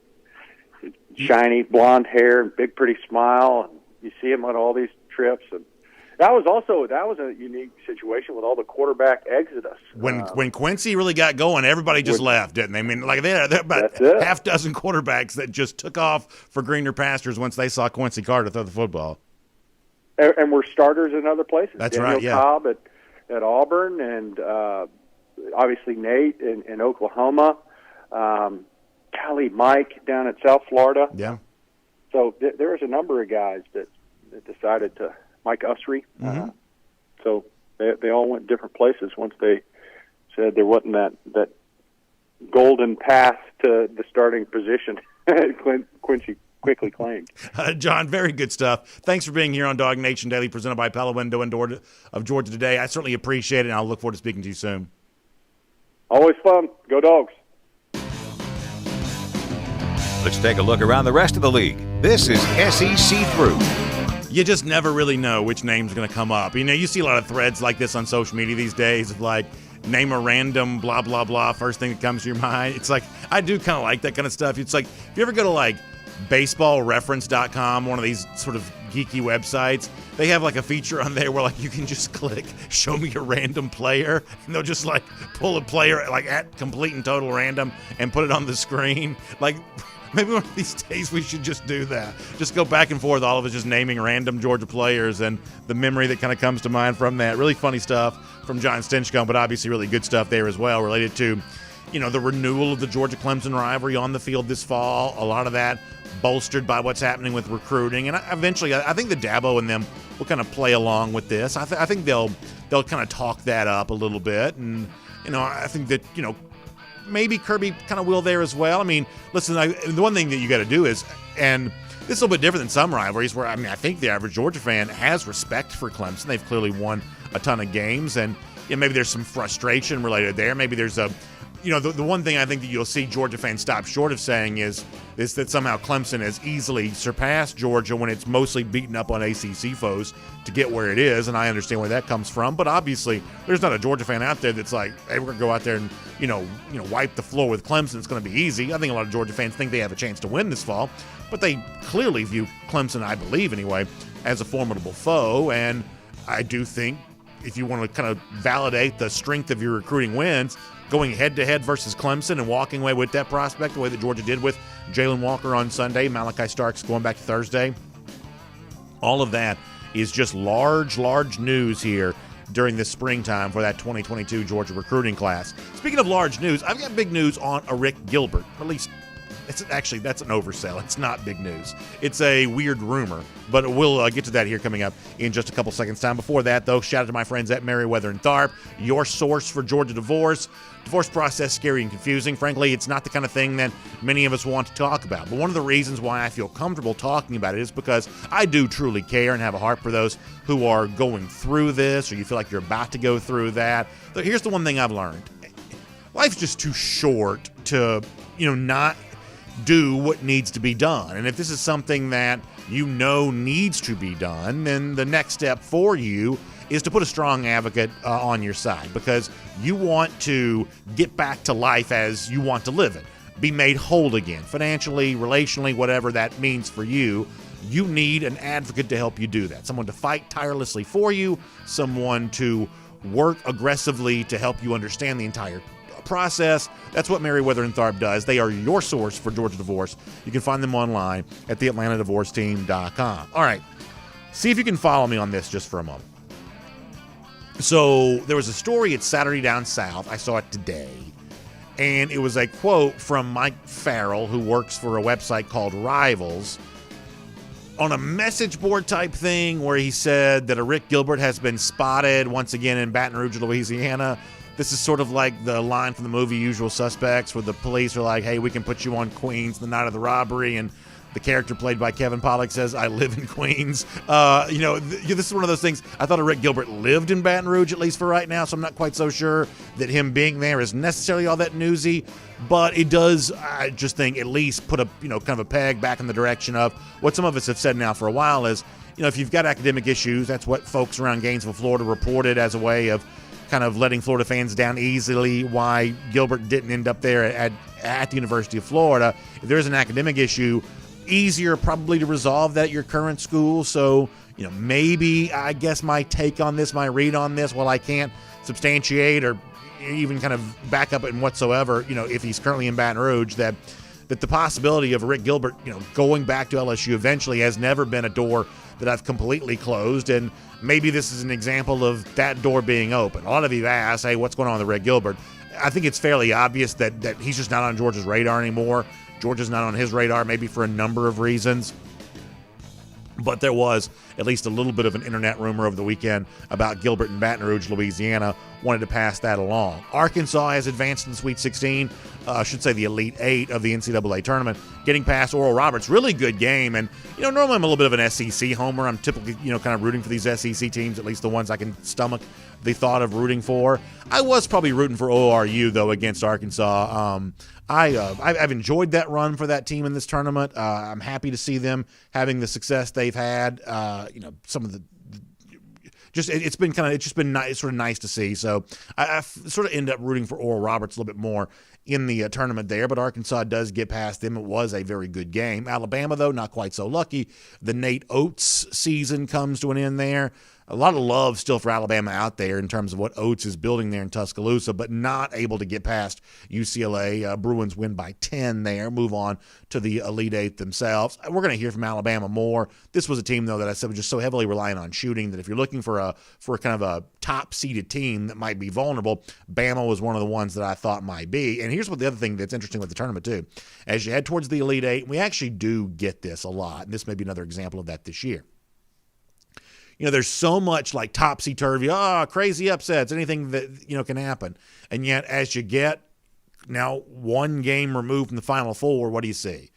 Speaker 7: shiny blonde hair and big pretty smile, and you see him on all these trips. And that was a unique situation with all the quarterback exodus.
Speaker 1: When Quincy really got going, everybody just left, didn't they? I mean, like they had about half dozen quarterbacks that just took off for greener pastures once they saw Quincy Carter throw the football.
Speaker 7: And we're starters in other places.
Speaker 1: That's
Speaker 7: Daniel
Speaker 1: right, yeah.
Speaker 7: Cobb at Auburn, and obviously Nate in Oklahoma. Mike down at South Florida.
Speaker 1: Yeah.
Speaker 7: So there was a number of guys that decided to, Mike Usry.
Speaker 1: Mm-hmm.
Speaker 7: So they all went different places once they said there wasn't that golden path to the starting position. Quincy quickly claimed.
Speaker 1: John, very good stuff. Thanks for being here on DawgNation Daily, presented by Pella Window and Door of Georgia today. I certainly appreciate it, and I'll look forward to speaking to you soon.
Speaker 7: Always fun. Go Dogs.
Speaker 3: Let's take a look around the rest of the league. This is SEC Through.
Speaker 1: You just never really know which name's going to come up. You see a lot of threads like this on social media these days of like, name a random blah, blah, blah, first thing that comes to your mind. It's like, I do kind of like that kind of stuff. It's like, if you ever go to like baseballreference.com, one of these sort of geeky websites, they have like a feature on there where like you can just click show me a random player, and they'll just like pull a player like at complete and total random and put it on the screen. Like, maybe one of these days we should just do that. Just go back and forth, all of us just naming random Georgia players, and the memory that kind of comes to mind from that. Really funny stuff from John Stinchcomb, but obviously really good stuff there as well related to, the renewal of the Georgia-Clemson rivalry on the field this fall. A lot of that bolstered by what's happening with recruiting. And eventually, I think the Dabo and them will kind of play along with this. I think they'll kind of talk that up a little bit. And I think that, maybe Kirby kind of will there as well. I mean, listen, the one thing that you got to do is, and this is a little bit different than some rivalries where, I think the average Georgia fan has respect for Clemson. They've clearly won a ton of games, and maybe there's some frustration related there. Maybe there's the one thing I think that you'll see Georgia fans stop short of saying is that somehow Clemson has easily surpassed Georgia when it's mostly beaten up on ACC foes to get where it is, and I understand where that comes from. But obviously, there's not a Georgia fan out there that's like, hey, we're going to go out there and, wipe the floor with Clemson. It's going to be easy. I think a lot of Georgia fans think they have a chance to win this fall, but they clearly view Clemson, I believe anyway, as a formidable foe, and I do think if you want to kind of validate the strength of your recruiting wins, going head-to-head versus Clemson and walking away with that prospect the way that Georgia did with Jalen Walker on Sunday, Malachi Starks going back to Thursday, all of that is just large news here during this springtime for that 2022 Georgia recruiting class. Speaking of large news, I've got big news on a Rick Gilbert, or at least that's an oversell. It's not big news. It's a weird rumor, but we'll get to that here coming up in just a couple seconds' time. Before that, though, shout out to my friends at Merriweather & Tharp, your source for Georgia divorce. Divorce process, scary and confusing. Frankly, it's not the kind of thing that many of us want to talk about. But one of the reasons why I feel comfortable talking about it is because I do truly care and have a heart for those who are going through this, or you feel like you're about to go through that. But here's the one thing I've learned. Life's just too short to, not do what needs to be done. And if this is something that needs to be done, then the next step for you is to put a strong advocate on your side, because you want to get back to life as you want to live it, be made whole again, financially, relationally, whatever that means for you. You need an advocate to help you do that, someone to fight tirelessly for you, someone to work aggressively to help you understand the entire process. That's what Merriweather & Tharp does. They are your source for Georgia divorce. You can find them online at theatlantadivorceteam.com. All right, see if you can follow me on this just for a moment. So there was a story at Saturday Down South. I saw it today, and it was a quote from Mike Farrell, who works for a website called Rivals, on a message board type thing where he said that a Rick Gilbert has been spotted once again in Baton Rouge, Louisiana. This is sort of like the line from the movie Usual Suspects, where the police are like, hey, we can put you on Queens the night of the robbery, and the character played by Kevin Pollak says, I live in Queens. This is one of those things. I thought Rick Gilbert lived in Baton Rouge, at least for right now, so I'm not quite so sure that him being there is necessarily all that newsy. But it does, I just think, at least put a, kind of a peg back in the direction of what some of us have said now for a while is, if you've got academic issues, that's what folks around Gainesville, Florida reported as a way of kind of letting Florida fans down easily, why Gilbert didn't end up there at the University of Florida. If there's an academic issue, easier probably to resolve that at your current school. So, maybe I guess my take on this, my read on this, while I can't substantiate or even kind of back up it in whatsoever, if he's currently in Baton Rouge, that the possibility of Rick Gilbert, going back to LSU eventually has never been a door that I've completely closed. And maybe this is an example of that door being open. A lot of you ask, hey, what's going on with Rick Gilbert? I think it's fairly obvious that he's just not on Georgia's radar anymore. Georgia's not on his radar, maybe for a number of reasons. But there was at least a little bit of an internet rumor over the weekend about Gilbert in Baton Rouge, Louisiana. Wanted to pass that along. Arkansas has advanced to the Sweet 16, I should say the Elite 8 of the NCAA tournament, getting past Oral Roberts. Really good game. And, normally I'm a little bit of an SEC homer. I'm typically, kind of rooting for these SEC teams, at least the ones I can stomach the thought of rooting for. I was probably rooting for ORU, though, against Arkansas. I've enjoyed that run for that team in this tournament. I'm happy to see them having the success they've had. Some of the it's just been nice, sort of nice to see. So I sort of end up rooting for Oral Roberts a little bit more in the tournament there, but Arkansas does get past them. It was a very good game. Alabama, though, not quite so lucky. The Nate Oates season comes to an end there. A lot of love still for Alabama out there in terms of what Oates is building there in Tuscaloosa, but not able to get past UCLA. Bruins win by 10 there, move on to the Elite Eight themselves. We're going to hear from Alabama more. This was a team, though, that I said was just so heavily reliant on shooting that if you're looking for a kind of a top-seeded team that might be vulnerable, Bama was one of the ones that I thought might be. And here's what the other thing that's interesting with the tournament, too. As you head towards the Elite Eight, we actually do get this a lot, and this may be another example of that this year. there's so much like topsy-turvy, crazy upsets, anything that, can happen. And yet as you get now one game removed from the Final Four, what do you see?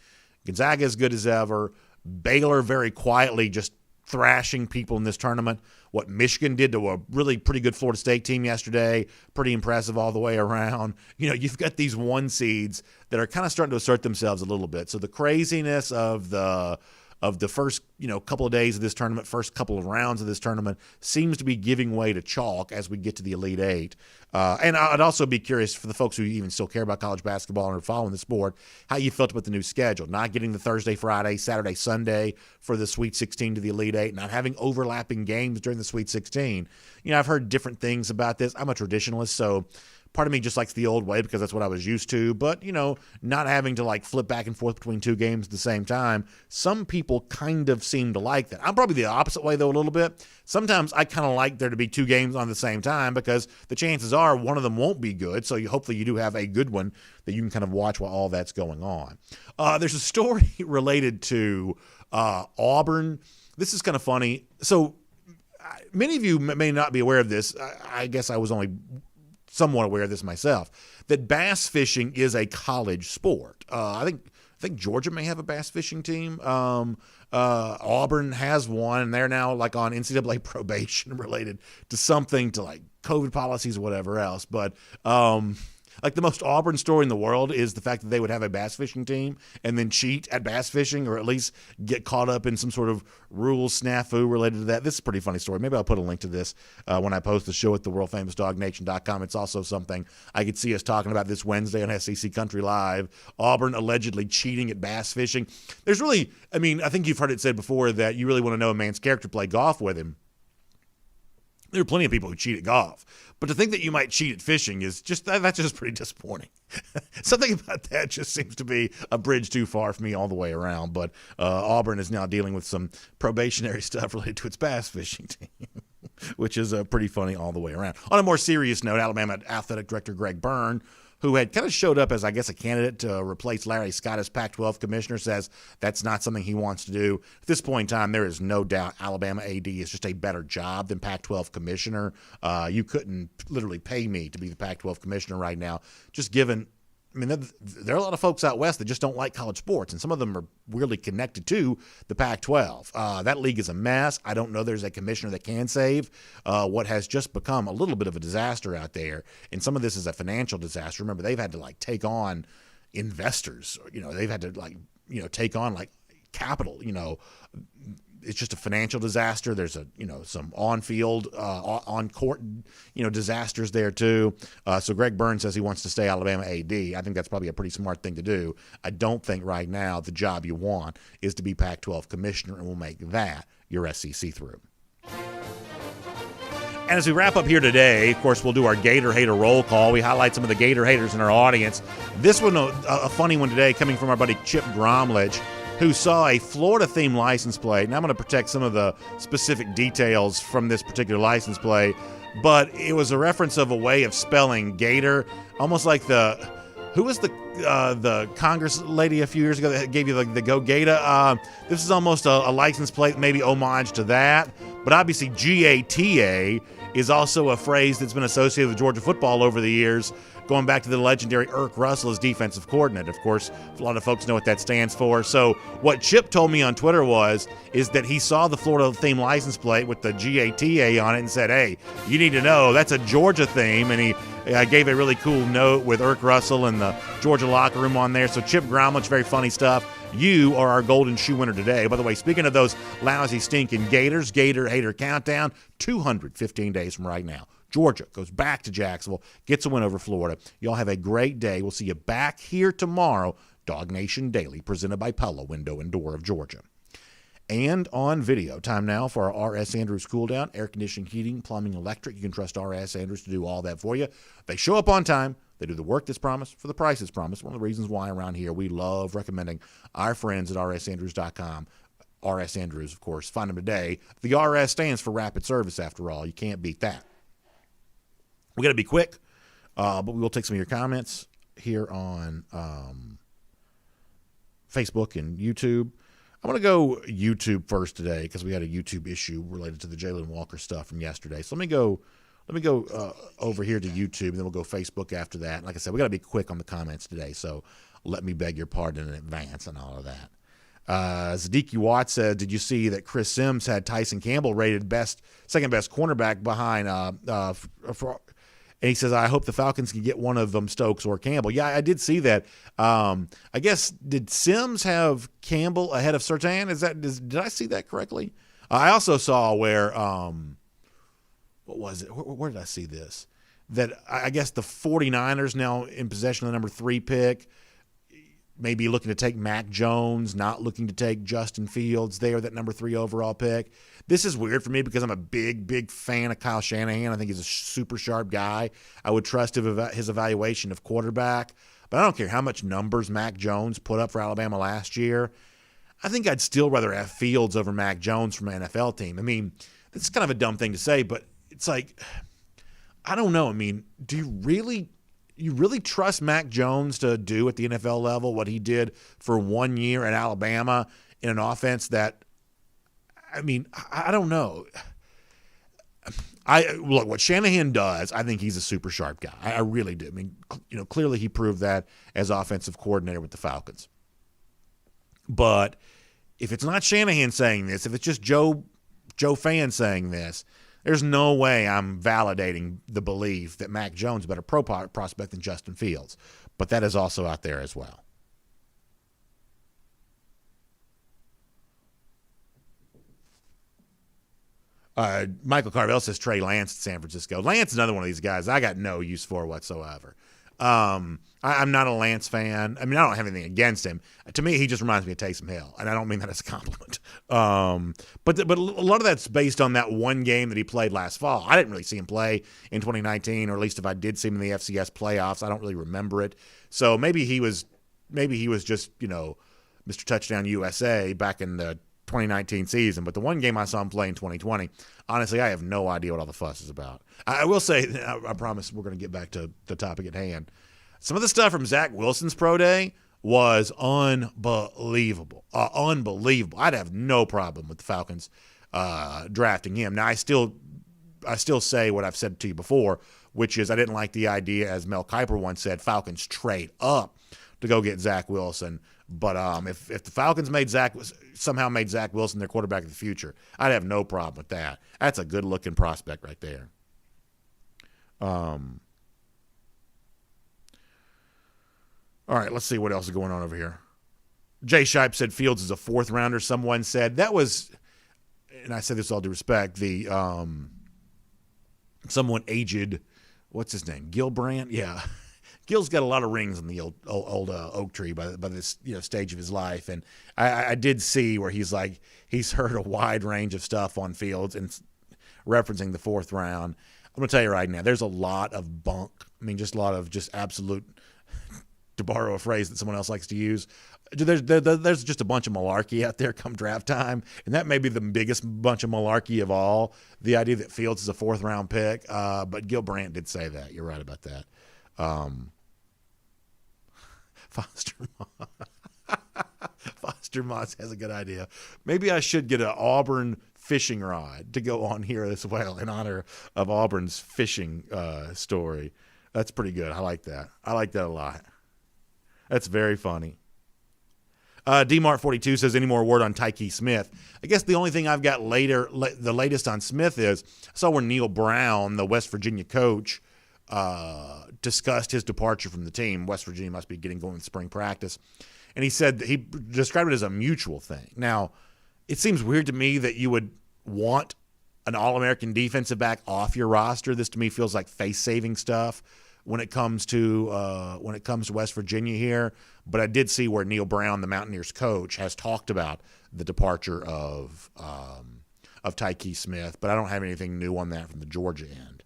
Speaker 1: Gonzaga as good as ever. Baylor very quietly just thrashing people in this tournament. What Michigan did to a really pretty good Florida State team yesterday, pretty impressive all the way around. You've got these one seeds that are kind of starting to assert themselves a little bit. So the craziness of the first, couple of days of this tournament, first couple of rounds of this tournament seems to be giving way to chalk as we get to the Elite Eight. And I'd also be curious for the folks who even still care about college basketball and are following the sport, how you felt about the new schedule, not getting the Thursday, Friday, Saturday, Sunday for the Sweet 16 to the Elite Eight, not having overlapping games during the Sweet 16. I've heard different things about this. I'm a traditionalist, so part of me just likes the old way because that's what I was used to. But, not having to like flip back and forth between two games at the same time, some people kind of seem to like that. I'm probably the opposite way, though, a little bit. Sometimes I kind of like there to be two games on the same time because the chances are one of them won't be good. So hopefully you do have a good one that you can kind of watch while all that's going on. There's a story related to Auburn. This is kind of funny. So many of you may not be aware of this. I guess I was only somewhat aware of this myself, that bass fishing is a college sport. I think Georgia may have a bass fishing team. Auburn has one, and they're now like on NCAA probation related to something to like COVID policies or whatever else. But like the most Auburn story in the world is the fact that they would have a bass fishing team and then cheat at bass fishing, or at least get caught up in some sort of rule snafu related to that. This is a pretty funny story. Maybe I'll put a link to this when I post the show at the world-famous DawgNation.com. It's also something I could see us talking about this Wednesday on SEC Country Live. Auburn allegedly cheating at bass fishing. There's really, I think you've heard it said before that you really want to know a man's character, play golf with him. There are plenty of people who cheat at golf. But to think that you might cheat at fishing is that's just pretty disappointing. Something about that just seems to be a bridge too far for me all the way around. But Auburn is now dealing with some probationary stuff related to its bass fishing team, which is pretty funny all the way around. On a more serious note, Alabama Athletic Director Greg Byrne, who had kind of showed up as, I guess, a candidate to replace Larry Scott as Pac-12 commissioner, says that's not something he wants to do. At this point in time, there is no doubt Alabama AD is just a better job than Pac-12 commissioner. You couldn't literally pay me to be the Pac-12 commissioner right now, just given – there are a lot of folks out west that just don't like college sports, and some of them are weirdly connected to the Pac-12. That league is a mess. I don't know there's a commissioner that can save what has just become a little bit of a disaster out there, and some of this is a financial disaster. Remember, they've had to take on investors. They've had to take on capital. It's just a financial disaster. There's some on-field, on-court, disasters there too. So Greg Byrne says he wants to stay Alabama AD. I think that's probably a pretty smart thing to do. I don't think right now the job you want is to be Pac-12 commissioner, and we'll make that your SEC through. And as we wrap up here today, of course, we'll do our Gator Hater roll call. We highlight some of the Gator haters in our audience. This one, a funny one today, coming from our buddy Chip Gromlich, who saw a Florida-themed license plate. And I'm going to protect some of the specific details from this particular license plate, but it was a reference of a way of spelling Gator, almost like who was the Congress lady a few years ago that gave you the Go Gator? This is almost a license plate, maybe homage to that, but obviously GATA is also a phrase that's been associated with Georgia football over the years, going back to the legendary Irk Russell as defensive coordinator. Of course, a lot of folks know what that stands for. So what Chip told me on Twitter is that he saw the Florida-themed license plate with the GATA on it and said, hey, you need to know that's a Georgia theme. And he gave a really cool note with Irk Russell and the Georgia locker room on there. So Chip Gromlich, very funny stuff. You are our golden shoe winner today. By the way, speaking of those lousy, stinking Gators, Gator Hater Countdown, 215 days from right now. Georgia goes back to Jacksonville, gets a win over Florida. Y'all have a great day. We'll see you back here tomorrow. DawgNation Daily, presented by Pella Window and Door of Georgia. And on video, time now for our R.S. Andrews cool down, air conditioning, heating, plumbing, electric. You can trust R.S. Andrews to do all that for you. They show up on time. They do the work that's promised for the price that's promised. One of the reasons why around here we love recommending our friends at rsandrews.com. R.S. Andrews, of course. Find them today. The R.S. stands for rapid service, after all. You can't beat that. We got to be quick, but we will take some of your comments here on Facebook and YouTube. I'm going to go YouTube first today because we had a YouTube issue related to the Jalen Walker stuff from yesterday. So let me go over here to YouTube, and then we'll go Facebook after that. And like I said, we got to be quick on the comments today, so let me beg your pardon in advance and all of that. Zadiki Watt said, did you see that Chris Sims had Tyson Campbell rated second best cornerback behind and he says, I hope the Falcons can get one of them, Stokes or Campbell. Yeah, I did see that. I guess, did Sims have Campbell ahead of Surtain? Did I see that correctly? I also saw where, what was it? Where did I see this? That I guess the 49ers now in possession of the number 3 pick, maybe looking to take Mac Jones, not looking to take Justin Fields there, that number 3 overall pick. This is weird for me because I'm a big fan of Kyle Shanahan. I think he's a super sharp guy. I would trust his evaluation of quarterback, but I don't care how much numbers Mac Jones put up for Alabama last year. I think I'd still rather have Fields over Mac Jones from an NFL team. I mean, it's kind of a dumb thing to say, but it's like, I don't know. I mean, do you really trust Mac Jones to do at the NFL level what he did for 1 year at Alabama in an offense that, I mean, I don't know. Look, what Shanahan does, I think he's a super sharp guy. I really do. I mean, clearly he proved that as offensive coordinator with the Falcons. But if it's not Shanahan saying this, if it's just Joe Fan saying this, there's no way I'm validating the belief that Mac Jones is a better pro prospect than Justin Fields. But that is also out there as well. Michael Carvel says Trey Lance at San Francisco. Lance is another one of these guys I got no use for whatsoever. I'm not a Lance fan. I mean, I don't have anything against him. To me, he just reminds me of Taysom Hill, and I don't mean that as a compliment. But a lot of that's based on that one game that he played last fall. I didn't really see him play in 2019, or at least if I did see him in the FCS playoffs, I don't really remember it. So maybe he was just, Mr. Touchdown USA back in the 2019 season, but the one game I saw him play in 2020, honestly, I have no idea what all the fuss is about. I will say, I promise we're going to get back to the topic at hand. Some of the stuff from Zach Wilson's pro day was unbelievable. Unbelievable. I'd have no problem with the Falcons drafting him. Now, I still say what I've said to you before, which is I didn't like the idea, as Mel Kiper once said, Falcons trade up to go get Zach Wilson. But if the Falcons somehow made Zach Wilson their quarterback of the future, I'd have no problem with that. That's a good-looking prospect right there. All right, let's see what else is going on over here. Jay Shipe said Fields is a 4th rounder. Someone said that was, and I say this with all due respect, the someone aged, what's his name? Gilbrandt? Yeah. Gil's got a lot of rings in the old oak tree by this stage of his life, and I did see where he's heard a wide range of stuff on Fields and referencing the 4th round. I'm gonna tell you right now, there's a lot of bunk. I mean, just a lot of just absolute, to borrow a phrase that someone else likes to use, there's just a bunch of malarkey out there come draft time, and that may be the biggest bunch of malarkey of all. The idea that Fields is a 4th round pick, but Gilbrandt did say that. You're right about that. Foster Moss has a good idea. Maybe I should get an Auburn fishing rod to go on here as well in honor of Auburn's fishing story. That's pretty good. I like that. I like that a lot. That's very funny. DMart42 says, any more word on Tyke Smith? I guess the only thing I've got the latest on Smith is I saw where Neil Brown, the West Virginia coach, discussed his departure from the team. West Virginia must be getting going with spring practice. And he said he described it as a mutual thing. Now, it seems weird to me that you would want an All-American defensive back off your roster. This to me feels like face-saving stuff when it comes to West Virginia here. But I did see where Neil Brown, the Mountaineers coach, has talked about the departure of Tyke Smith, but I don't have anything new on that from the Georgia end.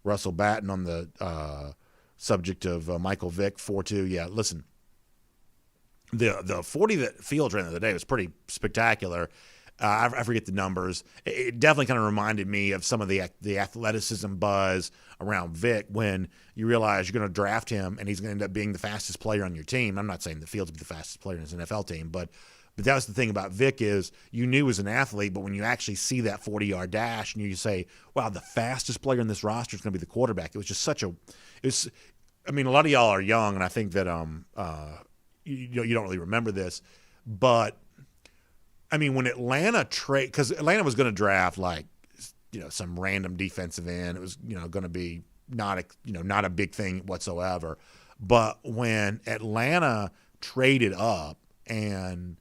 Speaker 1: Russell Batten on the subject of Michael Vick, 4-2. Yeah, listen, the 40 that Fields ran the other day was pretty spectacular. I forget the numbers. It definitely kind of reminded me of some of the athleticism buzz around Vic when you realize you're going to draft him and he's going to end up being the fastest player on your team. I'm not saying the Fields will be the fastest player in his NFL team, but that was the thing about Vic is you knew as an athlete, but when you actually see that 40-yard dash and you say, wow, the fastest player in this roster is going to be the quarterback. It was just such a – I mean, a lot of y'all are young, and I think that you don't really remember this, but – I mean, when Atlanta because Atlanta was going to draft some random defensive end. It was going to be not a big thing whatsoever. But when Atlanta traded up and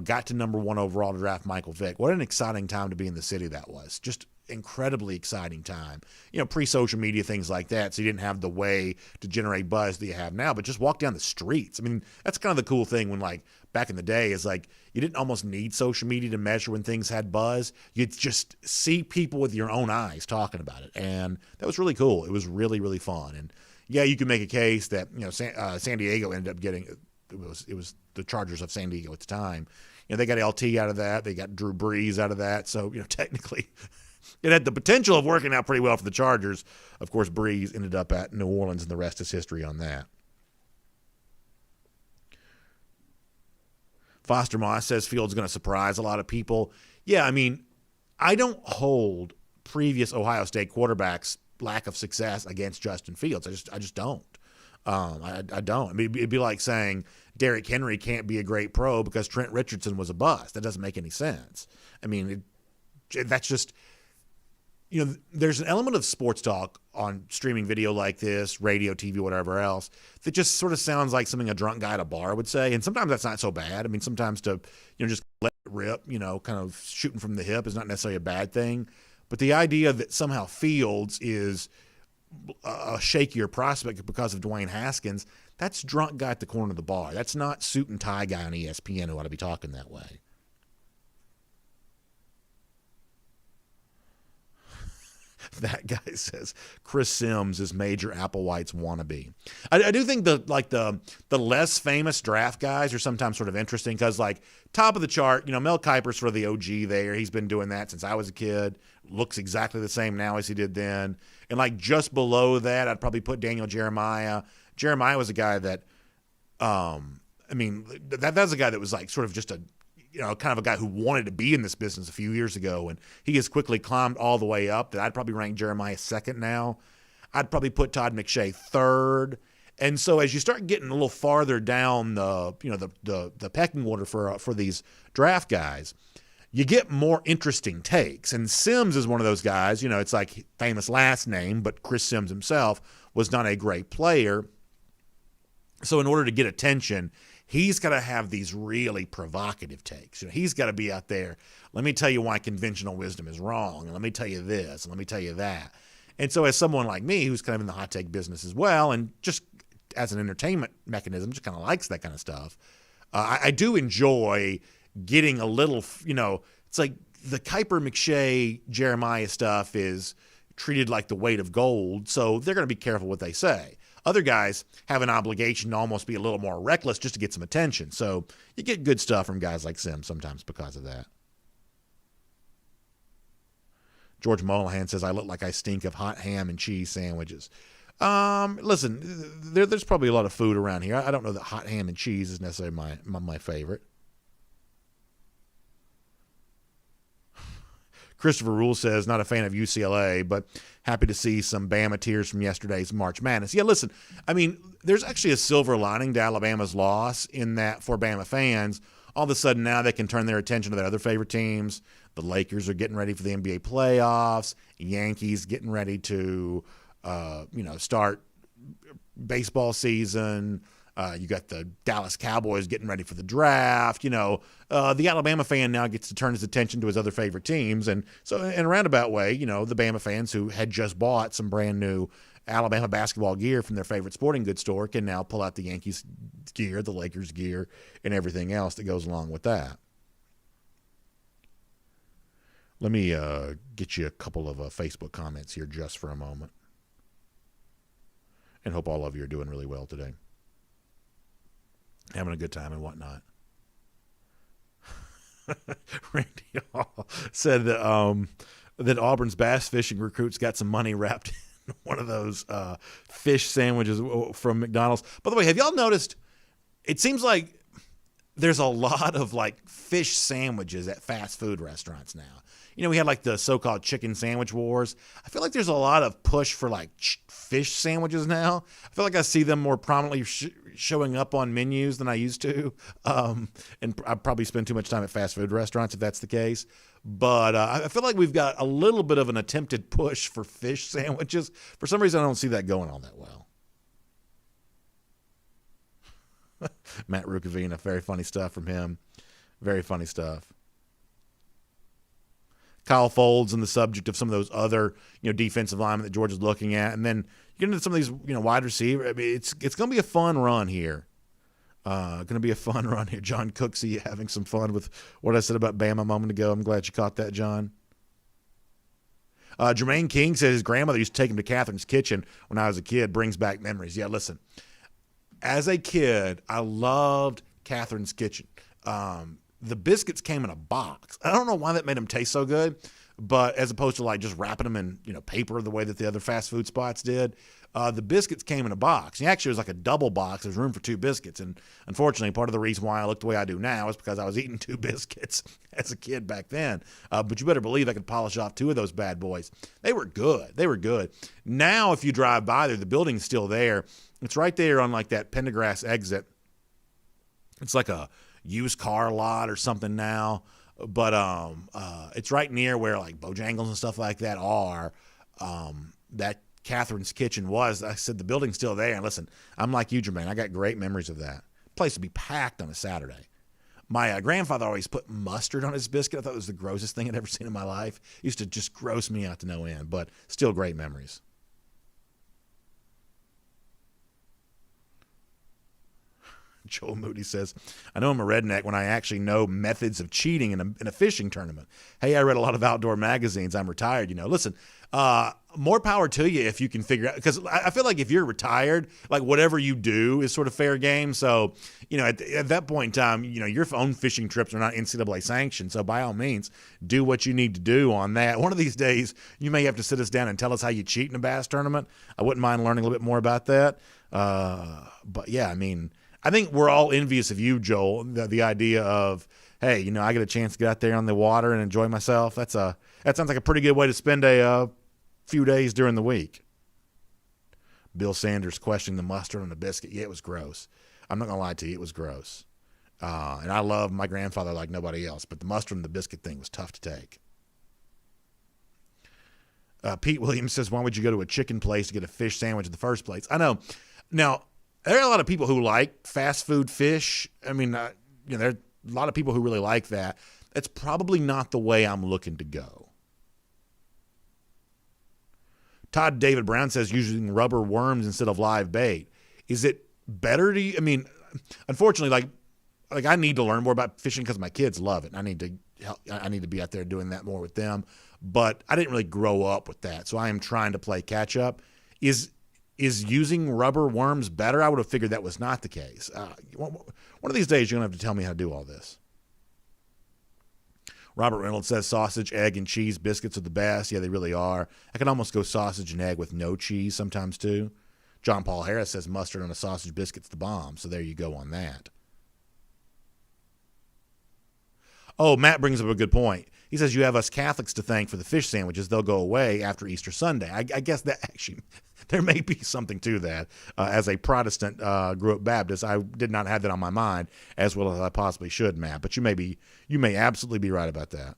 Speaker 1: got to number 1 overall to draft Michael Vick, what an exciting time to be in the city that was. Just incredibly exciting time. Pre-social media, things like that, so you didn't have the way to generate buzz that you have now, but just walk down the streets. I mean, that's kind of the cool thing when back in the day is you didn't almost need social media to measure when things had buzz. You'd just see people with your own eyes talking about it, and that was really cool. It was really, really fun. And yeah, you could make a case that San Diego ended up getting it was the Chargers of San Diego at the time. They got LT out of that, they got Drew Brees out of that, so technically it had the potential of working out pretty well for the Chargers. Of course, Brees ended up at New Orleans, and the rest is history on that. Foster Moss says Fields is going to surprise a lot of people. Yeah, I mean, I don't hold previous Ohio State quarterbacks' lack of success against Justin Fields. I just don't. I don't. I mean, it'd be like saying Derrick Henry can't be a great pro because Trent Richardson was a bust. That doesn't make any sense. I mean, that's just – there's an element of sports talk on streaming video like this, radio, TV, whatever else, that just sort of sounds like something a drunk guy at a bar would say. And sometimes that's not so bad. I mean, sometimes to, just let it rip, kind of shooting from the hip is not necessarily a bad thing. But the idea that somehow Fields is a shakier prospect because of Dwayne Haskins, that's drunk guy at the corner of the bar. That's not suit and tie guy on ESPN who ought to be talking that way. That guy says Chris Sims is Major Applewhite's wannabe. I do think the less famous draft guys are sometimes sort of interesting because top of the chart, Mel Kiper's sort of the OG there. He's been doing that since I was a kid. Looks exactly the same now as he did then. And just below that, I'd probably put Daniel Jeremiah. Jeremiah was a guy that, that's a guy that was sort of just a kind of a guy who wanted to be in this business a few years ago, and he has quickly climbed all the way up that I'd probably rank Jeremiah second now. I'd probably put Todd McShay third. And so as you start getting a little farther down the pecking order for these draft guys, you get more interesting takes. And Sims is one of those guys, it's famous last name, but Chris Sims himself was not a great player. So in order to get attention, he's got to have these really provocative takes. He's got to be out there. Let me tell you why conventional wisdom is wrong. And let me tell you this. And let me tell you that. And so as someone like me who's kind of in the hot take business as well, and just as an entertainment mechanism, just kind of likes that kind of stuff, I do enjoy getting a little, it's like the Kiper, McShay, Jeremiah stuff is treated like the weight of gold. So they're going to be careful what they say. Other guys have an obligation to almost be a little more reckless just to get some attention. So you get good stuff from guys like Sims sometimes because of that. George Molahan says, I look like I stink of hot ham and cheese sandwiches. Listen, there's probably a lot of food around here. I don't know that hot ham and cheese is necessarily my favorite. Christopher Rule says, not a fan of UCLA, but happy to see some Bama tears from yesterday's March Madness. Yeah, listen, I mean, there's actually a silver lining to Alabama's loss in that for Bama fans, all of a sudden now they can turn their attention to their other favorite teams. The Lakers are getting ready for the NBA playoffs. Yankees getting ready to, start baseball season. You got the Dallas Cowboys getting ready for the draft. The Alabama fan now gets to turn his attention to his other favorite teams. And so in a roundabout way, the Bama fans who had just bought some brand new Alabama basketball gear from their favorite sporting goods store can now pull out the Yankees gear, the Lakers gear, and everything else that goes along with that. Let me get you a couple of Facebook comments here just for a moment. And hope all of you are doing really well today. Having a good time and whatnot. Randy Hall said that Auburn's bass fishing recruits got some money wrapped in one of those fish sandwiches from McDonald's. By the way, have y'all noticed? It seems like there's a lot of like fish sandwiches at fast food restaurants now. You know, we had like the so-called chicken sandwich wars. I feel like there's a lot of push for like fish sandwiches now. I feel like I see them more prominently showing up on menus than I used to. And I probably spend too much time at fast food restaurants if that's the case. But I feel like we've got a little bit of an attempted push for fish sandwiches. For some reason, I don't see that going all that well. Matt Rukavina, very funny stuff from him. Very funny stuff. Kyle Folds and the subject of some of those other, defensive linemen that Georgia's looking at. And then you get into some of these, wide receiver. I mean, it's going to be a fun run here. Going to be a fun run here. John Cooksey having some fun with what I said about Bama a moment ago. I'm glad you caught that, John. Jermaine King says his grandmother used to take him to Catherine's Kitchen when I was a kid. Brings back memories. Yeah, listen. As a kid, I loved Catherine's Kitchen. The biscuits came in a box. I don't know why that made them taste so good, but as opposed to like just wrapping them in paper the way that the other fast food spots did, the biscuits came in a box. And actually, it was like a double box. There's room for 2 biscuits. And unfortunately, part of the reason why I look the way I do now is because I was eating 2 biscuits as a kid back then. But you better believe I could polish off 2 of those bad boys. They were good. They were good. Now, if you drive by there, the building's still there. It's right there on like that Pendergrass exit. It's like a used car lot or something now, but it's right near where like Bojangles and stuff like that are. That Catherine's Kitchen was. I said the building's still there. And listen, I'm like you, Jermaine. I got great memories of that. Place would be packed on a Saturday. My grandfather always put mustard on his biscuit. I thought it was the grossest thing I'd ever seen in my life. It used to just gross me out to no end, but still great memories. Joel Moody says, I know I'm a redneck when I actually know methods of cheating in a fishing tournament. Hey, I read a lot of outdoor magazines. I'm retired, Listen, more power to you if you can figure out, because I feel like if you're retired, like whatever you do is sort of fair game. So, at that point in time, your own fishing trips are not NCAA sanctioned. So by all means, do what you need to do on that. One of these days, you may have to sit us down and tell us how you cheat in a bass tournament. I wouldn't mind learning a little bit more about that. But yeah, I think we're all envious of you, Joel, the idea of, hey, I get a chance to get out there on the water and enjoy myself. That sounds like a pretty good way to spend a few days during the week. Bill Sanders questioning the mustard on the biscuit. Yeah, it was gross. I'm not going to lie to you. It was gross. And I love my grandfather like nobody else, but the mustard on the biscuit thing was tough to take. Pete Williams says, why would you go to a chicken place to get a fish sandwich in the first place? I know. Now, there are a lot of people who like fast food fish. There are a lot of people who really like that. That's probably not the way I'm looking to go. Todd David Brown says using rubber worms instead of live bait. Is it better to you? Unfortunately, like I need to learn more about fishing because my kids love it. I need to be out there doing that more with them. But I didn't really grow up with that, so I am trying to play catch up. Is using rubber worms better? I would have figured that was not the case. One of these days, you're going to have to tell me how to do all this. Robert Reynolds says sausage, egg, and cheese biscuits are the best. Yeah, they really are. I can almost go sausage and egg with no cheese sometimes, too. John Paul Harris says mustard on a sausage biscuit's the bomb. So there you go on that. Oh, Matt brings up a good point. He says you have us Catholics to thank for the fish sandwiches. They'll go away after Easter Sunday. I guess that actually, there may be something to that. As a Protestant, grew up Baptist, I did not have that on my mind as well as I possibly should, Matt. But you may absolutely be right about that.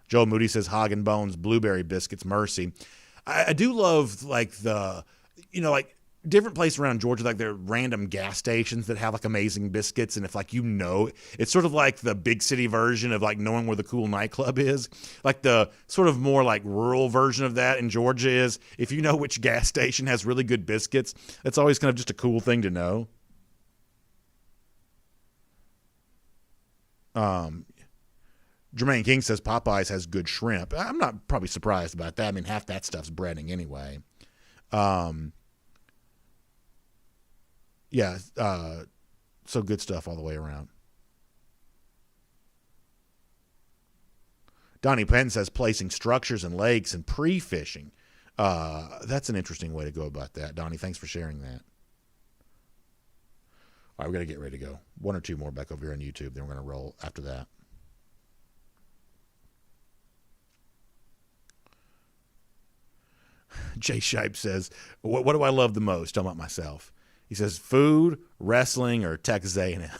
Speaker 1: Joe Moody says hog and bones, blueberry biscuits, mercy. I do love like different places around Georgia, like there are random gas stations that have like amazing biscuits. And if it's sort of like the big city version of like knowing where the cool nightclub is. Like the sort of more like rural version of that in Georgia is if you know which gas station has really good biscuits, it's always kind of just a cool thing to know. Jermaine King says Popeyes has good shrimp. I'm not probably surprised about that. Half that stuff's breading anyway. Yeah, so good stuff all the way around. Donnie Penn says placing structures in lakes and pre-fishing. That's an interesting way to go about that. Donnie, thanks for sharing that. All right, we got to get ready to go. One or two more back over here on YouTube, then we're going to roll after that. Jay Shipe says, what do I love the most? Talking about myself. He says, food, wrestling, or Texas A&M.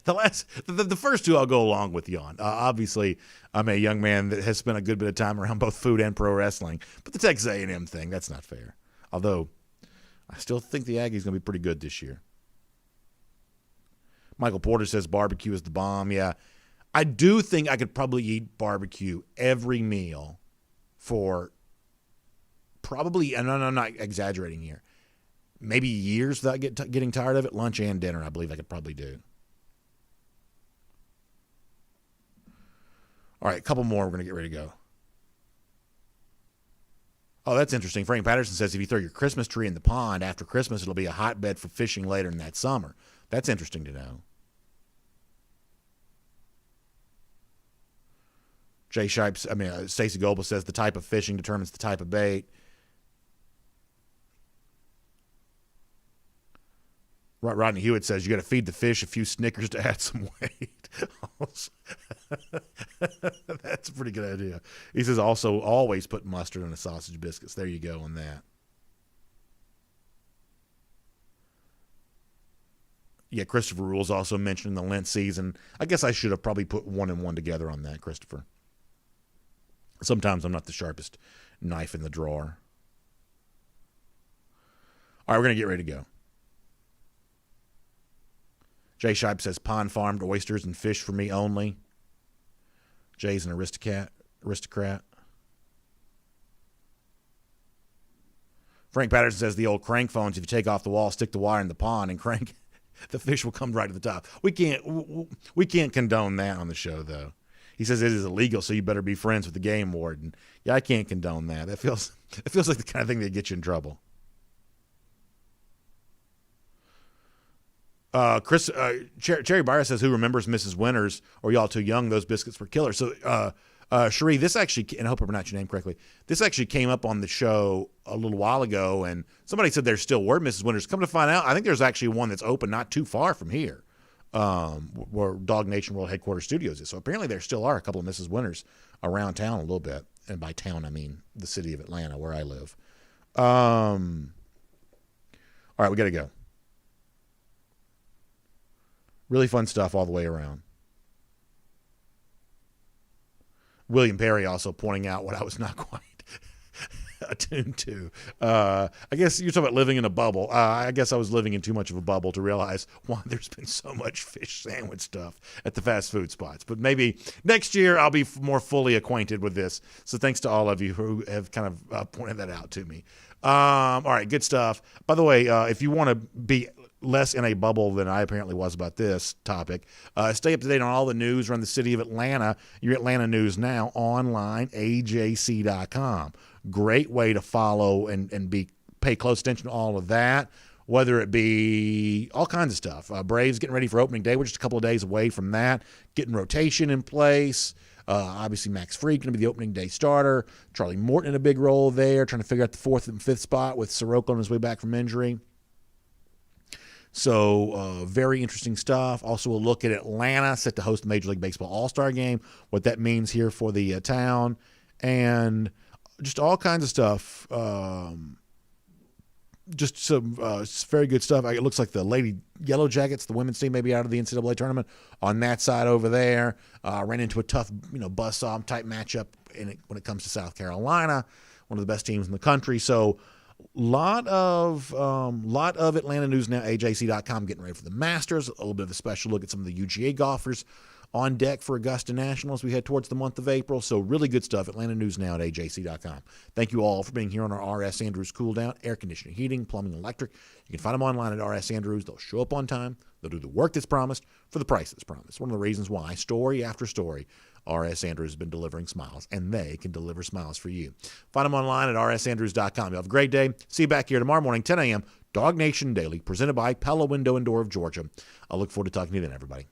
Speaker 1: The first two I'll go along with you on. Obviously, I'm a young man that has spent a good bit of time around both food and pro wrestling. But the Texas A&M thing, that's not fair. Although, I still think the Aggies going to be pretty good this year. Michael Porter says barbecue is the bomb. Yeah, I do think I could probably eat barbecue every meal for probably, and I'm not exaggerating here, maybe years without getting tired of it. Lunch and dinner, I believe I could probably do. All right, a couple more. We're going to get ready to go. Oh, that's interesting. Frank Patterson says if you throw your Christmas tree in the pond after Christmas, it'll be a hotbed for fishing later in that summer. That's interesting to know. Jay Shipes, Stacey Goebel says the type of fishing determines the type of bait. Rodney Hewitt says you got to feed the fish a few Snickers to add some weight. That's a pretty good idea. He says also always put mustard on the sausage biscuits. There you go on that. Yeah, Christopher Rules also mentioned the Lent season. I guess I should have probably put one and one together on that, Christopher. Sometimes I'm not the sharpest knife in the drawer. All right, we're going to get ready to go. Jay Shipe says pond farmed oysters and fish for me only. Jay's an aristocrat. Frank Patterson says the old crank phones, if you take off the wall, stick the wire in the pond and crank, the fish will come right to the top. We can't condone that on the show, though. He says it is illegal, so you better be friends with the game warden. Yeah, I can't condone that. It feels like the kind of thing that gets you in trouble. Cherry Byers says, who remembers Mrs. Winters, or y'all too young, those biscuits were killer. So, Cherie, this actually, and I hope I pronounced your name correctly, this actually came up on the show a little while ago, and somebody said there still were Mrs. Winters. Come to find out, I think there's actually one that's open not too far from here, where DawgNation World Headquarters Studios is. So apparently there still are a couple of Mrs. Winters around town a little bit. And by town, I mean the city of Atlanta, where I live. All right, we got to go. Really fun stuff all the way around. William Perry also pointing out what I was not quite attuned to. I guess you're talking about living in a bubble. I guess I was living in too much of a bubble to realize why there's been so much fish sandwich stuff at the fast food spots. But maybe next year I'll be more fully acquainted with this. So thanks to all of you who have kind of pointed that out to me. All right, good stuff. By the way, if you want to be less in a bubble than I apparently was about this topic, stay up to date on all the news around the city of Atlanta. Your Atlanta News Now online, ajc.com. Great way to follow and pay close attention to all of that, whether it be all kinds of stuff. Braves getting ready for opening day. We're just a couple of days away from that, getting rotation in place. Obviously, Max Fried going to be the opening day starter. Charlie Morton in a big role there, trying to figure out the 4th and 5th spot with Soroka on his way back from injury. So very interesting stuff. Also, we'll look at Atlanta, set to host the Major League Baseball All-Star Game, what that means here for the town, and just all kinds of stuff. Just some very good stuff. It looks like the Lady Yellow Jackets, the women's team, may be out of the NCAA tournament on that side over there. Ran into a tough, buzzsaw type matchup when it comes to South Carolina, one of the best teams in the country. So lot of Atlanta News Now, AJC.com, getting ready for the Masters. A little bit of a special look at some of the UGA golfers on deck for Augusta National as we head towards the month of April. So really good stuff. Atlanta News Now at AJC.com. Thank you all for being here on our R.S. Andrews Cool Down, air conditioning, heating, plumbing, electric. You can find them online at R.S. Andrews. They'll show up on time. They'll do the work that's promised for the price that's promised. One of the reasons why, story after story, R.S. Andrews has been delivering smiles, and they can deliver smiles for you. Find them online at rsandrews.com. You have a great day. See you back here tomorrow morning, 10 a.m., DawgNation Daily, presented by Pella Window and Door of Georgia. I look forward to talking to you then, everybody.